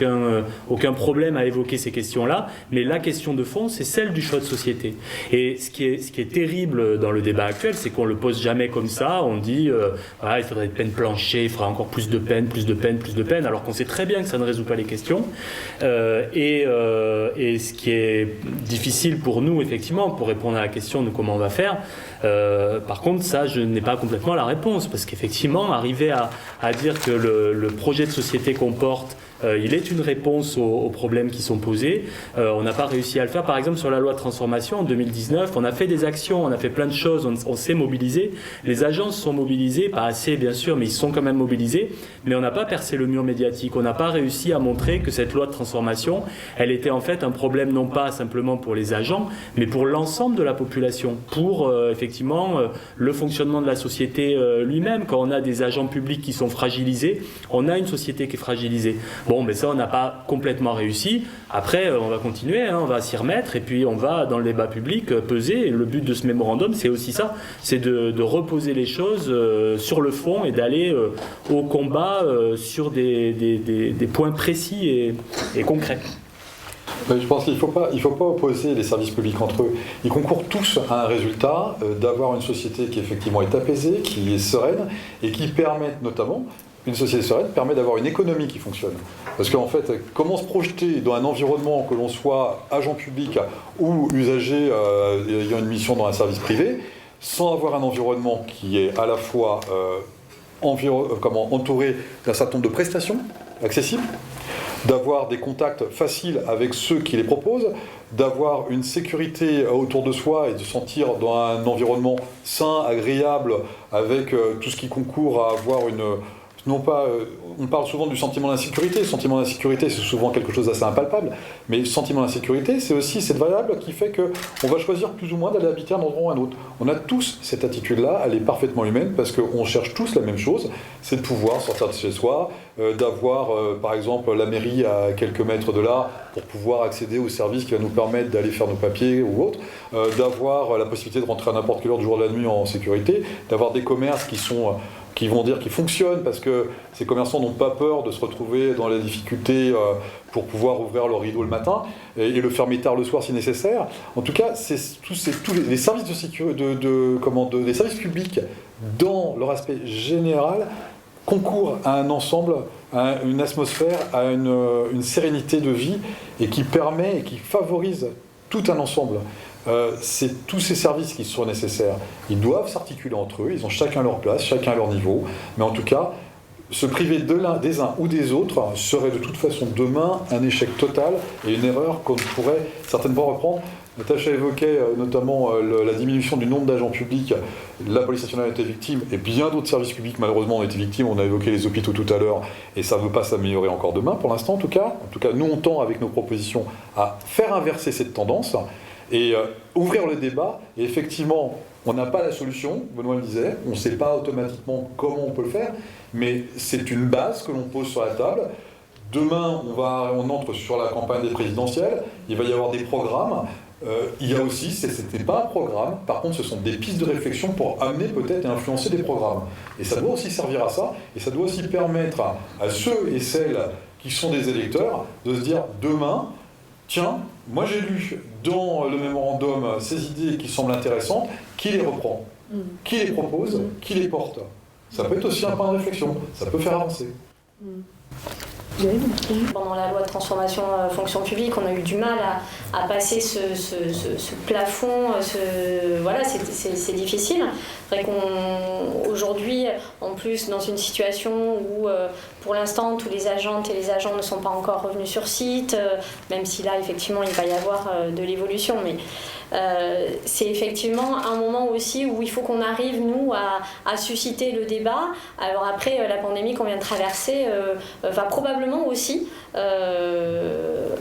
aucun problème à évoquer ces questions-là, mais la question de fond, c'est celle du choix de société. Et ce qui est terrible dans le débat actuel, c'est qu'on ne le pose jamais comme ça, on dit il faudrait des peines planchées, il faudra encore plus de peines, alors qu'on sait très bien que ça ne résout pas les questions. Et ce qui est difficile pour nous, effectivement, pour répondre à la question de comment on va faire, par contre, ça, je n'ai pas complètement la réponse, parce qu'effectivement, arriver à dire que le projet de société qu'on porte, il est une réponse aux problèmes qui sont posés. On n'a pas réussi à le faire. Par exemple, sur la loi de transformation, en 2019, on a fait des actions, on a fait plein de choses, on s'est mobilisé. Les agences sont mobilisées, pas assez bien sûr, mais ils sont quand même mobilisés. Mais on n'a pas percé le mur médiatique. On n'a pas réussi à montrer que cette loi de transformation, elle était en fait un problème non pas simplement pour les agents, mais pour l'ensemble de la population, pour effectivement le fonctionnement de la société lui-même. Quand on a des agents publics qui sont fragilisés, on a une société qui est fragilisée. Bon, mais ça, on n'a pas complètement réussi. Après, on va continuer, on va s'y remettre, et puis on va, dans le débat public, peser. Et le but de ce mémorandum, c'est aussi ça, c'est de reposer les choses sur le fond et d'aller au combat sur des points précis et concrets. Je pense qu'il ne faut pas opposer les services publics entre eux. Ils concourent tous à un résultat, d'avoir une société qui effectivement est apaisée, qui est sereine, et qui permet notamment... Une société sereine permet d'avoir une économie qui fonctionne. Parce qu'en fait, comment se projeter dans un environnement, que l'on soit agent public ou usager ayant une mission dans un service privé, sans avoir un environnement qui est à la fois entouré d'un certain nombre de prestations accessibles, d'avoir des contacts faciles avec ceux qui les proposent, d'avoir une sécurité autour de soi et de se sentir dans un environnement sain, agréable, avec tout ce qui concourt à avoir une... Non pas, on parle souvent du sentiment d'insécurité. Le sentiment d'insécurité, c'est souvent quelque chose d'assez impalpable. Mais le sentiment d'insécurité, c'est aussi cette variable qui fait qu'on va choisir plus ou moins d'aller habiter un endroit ou un autre. On a tous cette attitude-là, elle est parfaitement humaine, parce qu'on cherche tous la même chose, c'est de pouvoir sortir de chez soi, d'avoir, par exemple, la mairie à quelques mètres de là, pour pouvoir accéder aux services qui va nous permettre d'aller faire nos papiers ou autre, d'avoir la possibilité de rentrer à n'importe quelle heure du jour ou de la nuit en sécurité, d'avoir des commerces qui vont dire qu'ils fonctionnent parce que ces commerçants n'ont pas peur de se retrouver dans la difficulté pour pouvoir ouvrir leur rideau le matin et le fermer tard le soir si nécessaire. En tout cas, c'est tous les services de sécurité, les services publics dans leur aspect général concourent à un ensemble, à une atmosphère, à une sérénité de vie et qui permet et qui favorise tout un ensemble. C'est tous ces services qui sont nécessaires. Ils doivent s'articuler entre eux, ils ont chacun leur place, chacun leur niveau, mais en tout cas, se priver des uns ou des autres serait de toute façon demain un échec total et une erreur qu'on pourrait certainement reprendre. Natacha évoquait notamment la diminution du nombre d'agents publics. La police nationale a été victime et bien d'autres services publics malheureusement ont été victimes. On a évoqué les hôpitaux tout à l'heure et ça ne veut pas s'améliorer encore demain pour l'instant en tout cas. En tout cas, nous on tend avec nos propositions à faire inverser cette tendance et ouvrir le débat. Et effectivement, on n'a pas la solution, Benoît le disait, on ne sait pas automatiquement comment on peut le faire, mais c'est une base que l'on pose sur la table. Demain, on entre sur la campagne des présidentielles, il va y avoir des programmes. Il y a aussi, ce n'était pas un programme, par contre ce sont des pistes de réflexion pour amener peut-être et influencer des programmes. Et ça doit aussi servir à ça, et ça doit aussi permettre à ceux et celles qui sont des électeurs de se dire demain, tiens, moi j'ai lu dans le mémorandum ces idées qui semblent intéressantes, qui les reprend, qui les propose, qui les porte. Ça peut être aussi un point de réflexion, ça peut faire avancer. Pendant la loi de transformation fonction publique, on a eu du mal à passer ce plafond. Voilà, c'est difficile. C'est vrai qu'aujourd'hui, en plus, dans une situation où, pour l'instant, tous les agentes et les agents ne sont pas encore revenus sur site, même si là, effectivement, il va y avoir de l'évolution, mais c'est effectivement un moment aussi où il faut qu'on arrive, nous, à susciter le débat. Alors après, la pandémie qu'on vient de traverser va probablement aussi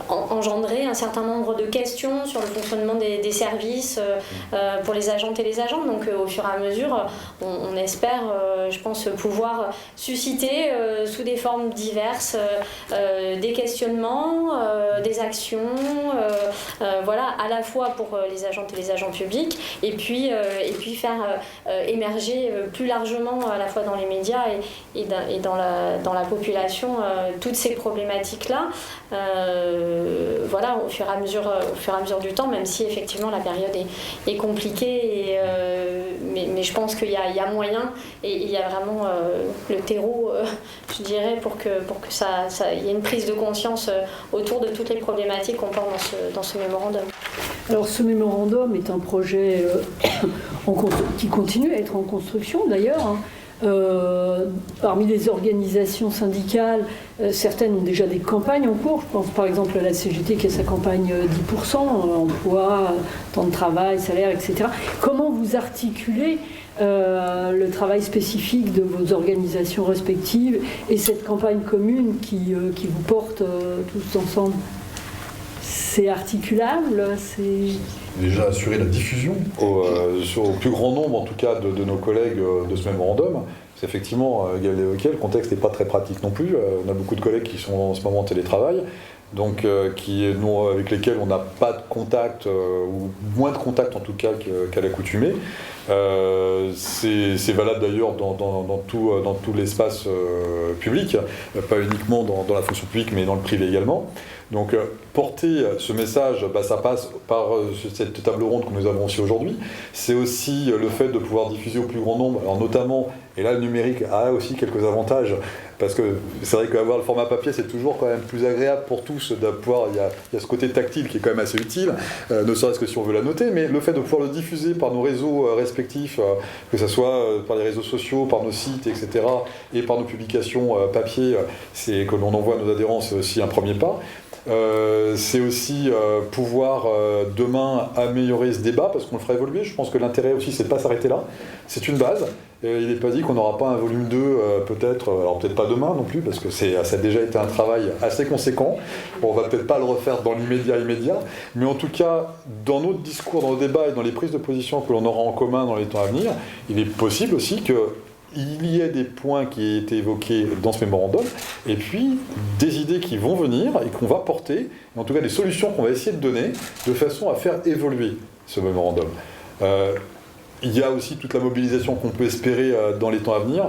engendrer un certain nombre de questions sur le fonctionnement des services pour les agentes et les agents. Donc au fur et à mesure, on espère, je pense, pouvoir susciter sous des formes diverses des questionnements, des actions, voilà, à la fois pour les agentes et les agents publics, et puis faire émerger plus largement, à la fois dans les médias et dans la population, toutes ces problématiques-là, voilà, au fur et à mesure du temps, même si effectivement la période est compliquée, mais je pense qu'il y a moyen, et il y a vraiment le terreau, je dirais, pour que il y ait une prise de conscience autour de toutes les problématiques qu'on porte dans ce mémorandum. Alors ce mémorandum est un projet qui continue à être en construction d'ailleurs. Parmi les organisations syndicales, certaines ont déjà des campagnes en cours. Je pense par exemple à la CGT qui a sa campagne 10%, emploi, temps de travail, salaire, etc. Comment vous articulez le travail spécifique de vos organisations respectives et cette campagne commune qui vous porte tous ensemble? C'est articulable, Déjà assurer la diffusion au plus grand nombre, en tout cas, de nos collègues de ce mémorandum. C'est effectivement, Gaël l'évoquait, le contexte n'est pas très pratique non plus. On a beaucoup de collègues qui sont en ce moment en télétravail, donc avec lesquels on n'a pas de contact, ou moins de contact en tout cas qu'à l'accoutumée. C'est valable d'ailleurs dans tout l'espace public, pas uniquement dans la fonction publique, mais dans le privé également. Donc porter ce message, ça passe par cette table ronde que nous avons aussi aujourd'hui. C'est aussi le fait de pouvoir diffuser au plus grand nombre, alors notamment, et là le numérique a aussi quelques avantages, parce que c'est vrai qu'avoir le format papier c'est toujours quand même plus agréable pour tous de pouvoir, il y a ce côté tactile qui est quand même assez utile, ne serait-ce que si on veut la noter, mais le fait de pouvoir le diffuser par nos réseaux respectifs, que ce soit par les réseaux sociaux, par nos sites, etc., et par nos publications papier, c'est que l'on envoie à nos adhérents, c'est aussi un premier pas. C'est aussi pouvoir demain améliorer ce débat parce qu'on le fera évoluer. Je pense que l'intérêt aussi c'est de ne pas s'arrêter là, c'est une base. Il n'est pas dit qu'on n'aura pas un volume 2 peut-être, alors peut-être pas demain non plus parce que ça a déjà été un travail assez conséquent. Bon, on va peut-être pas le refaire dans l'immédiat, mais en tout cas dans notre discours, dans nos débats et dans les prises de position que l'on aura en commun dans les temps à venir, il est possible aussi que il y a des points qui ont été évoqués dans ce mémorandum, et puis des idées qui vont venir et qu'on va porter, en tout cas des solutions qu'on va essayer de donner, de façon à faire évoluer ce mémorandum. Il y a aussi toute la mobilisation qu'on peut espérer dans les temps à venir.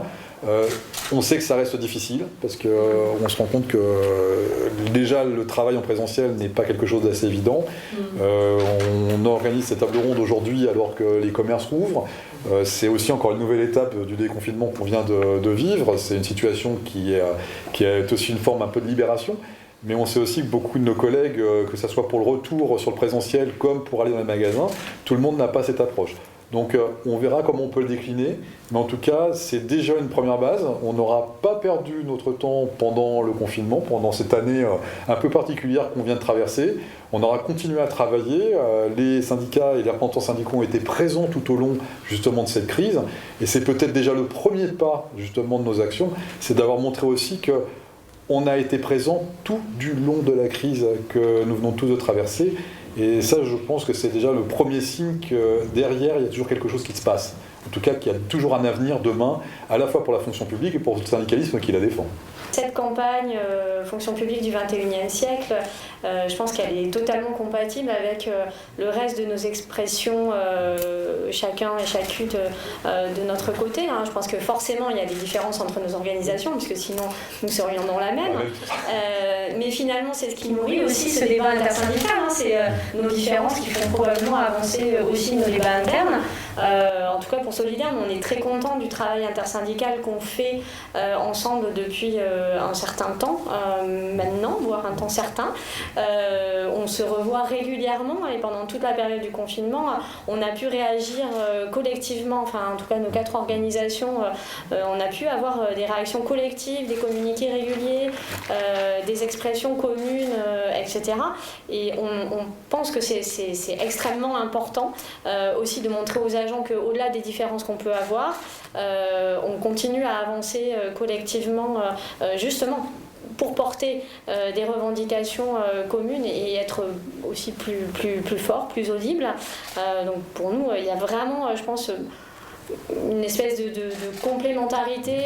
On sait que ça reste difficile, parce qu'on se rend compte que déjà le travail en présentiel n'est pas quelque chose d'assez évident. On organise cette table ronde aujourd'hui alors que les commerces rouvrent. C'est aussi encore une nouvelle étape du déconfinement qu'on vient de vivre. C'est une situation qui est aussi une forme un peu de libération. Mais on sait aussi que beaucoup de nos collègues, que ce soit pour le retour sur le présentiel comme pour aller dans les magasins, tout le monde n'a pas cette approche. Donc on verra comment on peut le décliner, mais en tout cas c'est déjà une première base. On n'aura pas perdu notre temps pendant le confinement, pendant cette année un peu particulière qu'on vient de traverser. On aura continué à travailler, les syndicats et les représentants syndicaux ont été présents tout au long justement de cette crise, et c'est peut-être déjà le premier pas justement de nos actions, c'est d'avoir montré aussi que on a été présent tout du long de la crise que nous venons tous de traverser. Et ça, je pense que c'est déjà le premier signe que derrière, il y a toujours quelque chose qui se passe. En tout cas, qu'il y a toujours un avenir demain, à la fois pour la fonction publique et pour le syndicalisme qui la défend. Cette campagne fonction publique du 21e siècle, je pense qu'elle est totalement compatible avec le reste de nos expressions, chacun et chacune de notre côté. Je pense que forcément, il y a des différences entre nos organisations, puisque sinon, nous serions dans la même. Mais finalement, c'est ce qui nourrit aussi ce débat intersyndical. C'est nos différences qui font probablement avancer aussi nos débats internes. En tout cas, pour Solidaire, on est très contents du travail intersyndical qu'on fait ensemble depuis un certain temps maintenant, voire un temps certain. On se revoit régulièrement et pendant toute la période du confinement, on a pu réagir collectivement, enfin en tout cas nos 4 organisations, on a pu avoir des réactions collectives, des communiqués réguliers, des expressions communes, etc. Et on pense que c'est extrêmement important aussi de montrer aux agents qu'au-delà des différences qu'on peut avoir, on continue à avancer collectivement justement pour porter des revendications communes et être aussi plus fort, plus audible. Donc pour nous, il y a vraiment, je pense, une espèce de complémentarité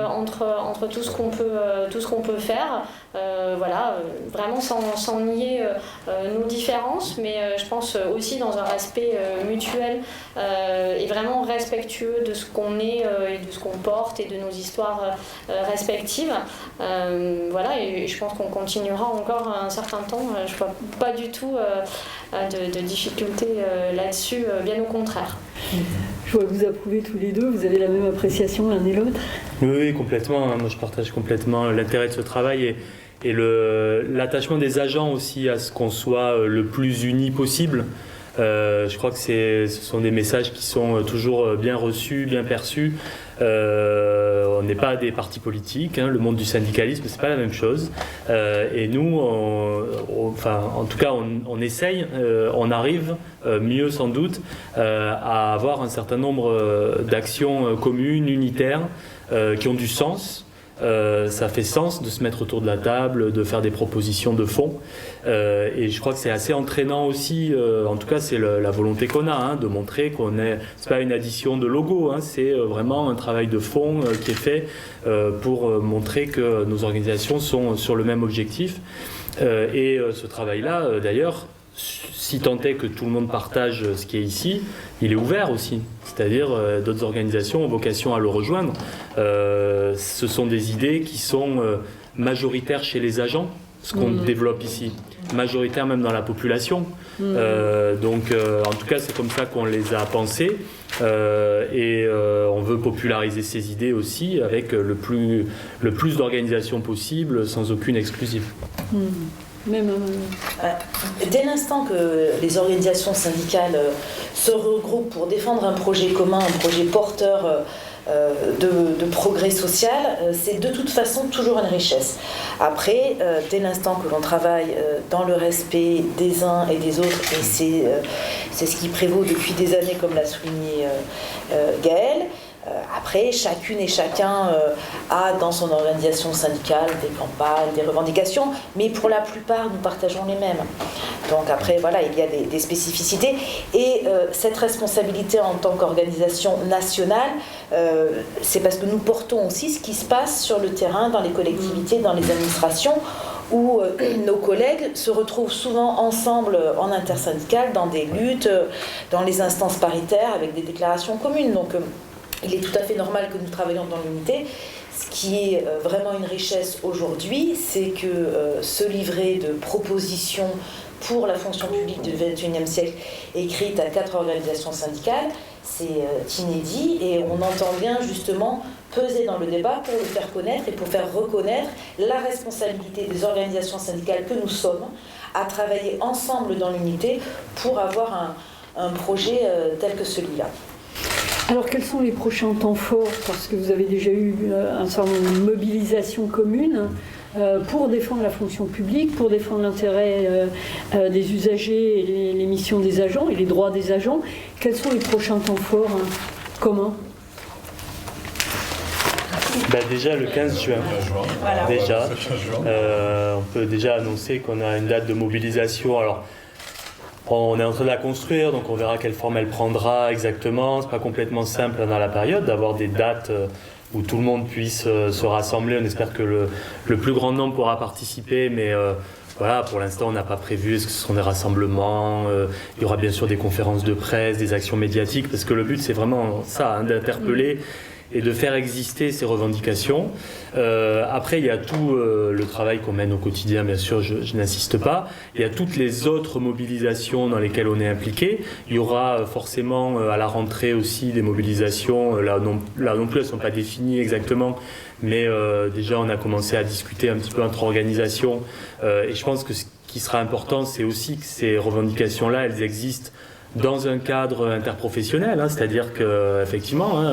entre tout ce qu'on peut faire, voilà, vraiment sans nier nos différences, mais je pense aussi dans un respect mutuel et vraiment respectueux de ce qu'on est et de ce qu'on porte et de nos histoires respectives. Voilà, et je pense qu'on continuera encore un certain temps. Je vois pas du tout de difficultés là-dessus, bien au contraire. Je vois que vous approuvez tous les deux, vous avez la même appréciation l'un et l'autre. Oui, complètement. Moi, je partage complètement l'intérêt de ce travail et l'attachement des agents aussi à ce qu'on soit le plus unis possible. Je crois que ce sont des messages qui sont toujours bien reçus, bien perçus. On n'est pas des partis politiques, le monde du syndicalisme, c'est pas la même chose. Et nous, en tout cas, on essaye, on arrive mieux sans doute à avoir un certain nombre d'actions communes, unitaires, qui ont du sens. Ça fait sens de se mettre autour de la table, de faire des propositions de fond. Et je crois que c'est assez entraînant aussi, en tout cas c'est la volonté qu'on a, de montrer c'est pas une addition de logos, c'est vraiment un travail de fond qui est fait pour montrer que nos organisations sont sur le même objectif. Et ce travail-là, d'ailleurs, si tant est que tout le monde partage ce qui est ici, il est ouvert aussi. C'est-à-dire d'autres organisations ont vocation à le rejoindre. Ce sont des idées qui sont majoritaires chez les agents, ce qu'on développe ici, majoritaires même dans la population. Donc en tout cas c'est comme ça qu'on les a pensées et on veut populariser ces idées aussi avec le plus d'organisations possible sans aucune exclusive. Dès l'instant que les organisations syndicales se regroupent pour défendre un projet commun, un projet porteur de progrès social, c'est de toute façon toujours une richesse. Après, dès l'instant que l'on travaille dans le respect des uns et des autres, et c'est ce qui prévaut depuis des années, comme l'a souligné Gaëlle, après, chacune et chacun a dans son organisation syndicale des campagnes, des revendications, mais pour la plupart, nous partageons les mêmes. Donc après, voilà, il y a des spécificités. Et cette responsabilité en tant qu'organisation nationale, c'est parce que nous portons aussi ce qui se passe sur le terrain, dans les collectivités, dans les administrations, où nos collègues se retrouvent souvent ensemble en intersyndical, dans des luttes, dans les instances paritaires, avec des déclarations communes. Donc, il est tout à fait normal que nous travaillions dans l'unité. Ce qui est vraiment une richesse aujourd'hui, c'est que ce livret de propositions pour la fonction publique du XXIe siècle, écrite à 4 organisations syndicales, c'est inédit et on entend bien justement peser dans le débat pour le faire connaître et pour faire reconnaître la responsabilité des organisations syndicales que nous sommes à travailler ensemble dans l'unité pour avoir un projet tel que celui-là. Alors quels sont les prochains temps forts? Parce que vous avez déjà eu un certain nombre de mobilisations communes pour défendre la fonction publique, pour défendre l'intérêt des usagers et les missions des agents et les droits des agents. Quels sont les prochains temps forts communs? Déjà le 15 juin. Voilà. Déjà, on peut déjà annoncer qu'on a une date de mobilisation. Alors, on est en train de la construire, donc on verra quelle forme elle prendra exactement. C'est pas complètement simple dans la période d'avoir des dates où tout le monde puisse se rassembler. On espère que le plus grand nombre pourra participer, mais voilà, pour l'instant on n'a pas prévu. Est-ce que ce seront des rassemblements? Il y aura bien sûr des conférences de presse, des actions médiatiques, parce que le but c'est vraiment ça, d'interpeller et de faire exister ces revendications. Après, il y a tout le travail qu'on mène au quotidien, bien sûr, je n'insiste pas. Il y a toutes les autres mobilisations dans lesquelles on est impliqué. Il y aura forcément à la rentrée aussi des mobilisations, là non plus, elles ne sont pas définies exactement, mais déjà on a commencé à discuter un petit peu entre organisations. Et je pense que ce qui sera important, c'est aussi que ces revendications-là, elles existent dans un cadre interprofessionnel, c'est-à-dire qu'effectivement,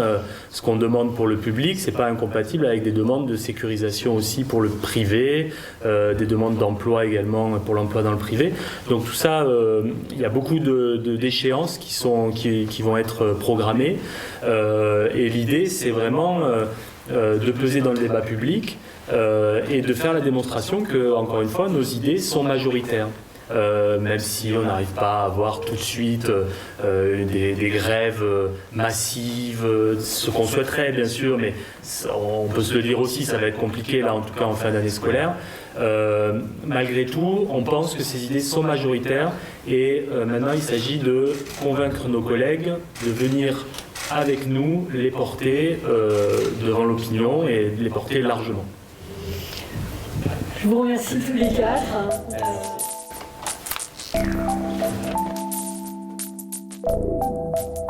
ce qu'on demande pour le public, c'est pas incompatible avec des demandes de sécurisation aussi pour le privé, des demandes d'emploi également pour l'emploi dans le privé. Donc tout ça, il y a beaucoup d'échéances qui vont être programmées, et l'idée, c'est vraiment de peser dans le débat public et de faire la démonstration que, encore une fois, nos idées sont majoritaires. Même si on n'arrive pas à avoir tout de suite des grèves massives, ce qu'on souhaiterait bien sûr, mais on peut se le dire aussi, ça va être compliqué là en tout cas en fin d'année scolaire. Malgré tout, on pense que ces idées sont majoritaires et maintenant il s'agit de convaincre nos collègues de venir avec nous les porter devant l'opinion et de les porter largement. Je vous remercie tous les quatre. Thank you.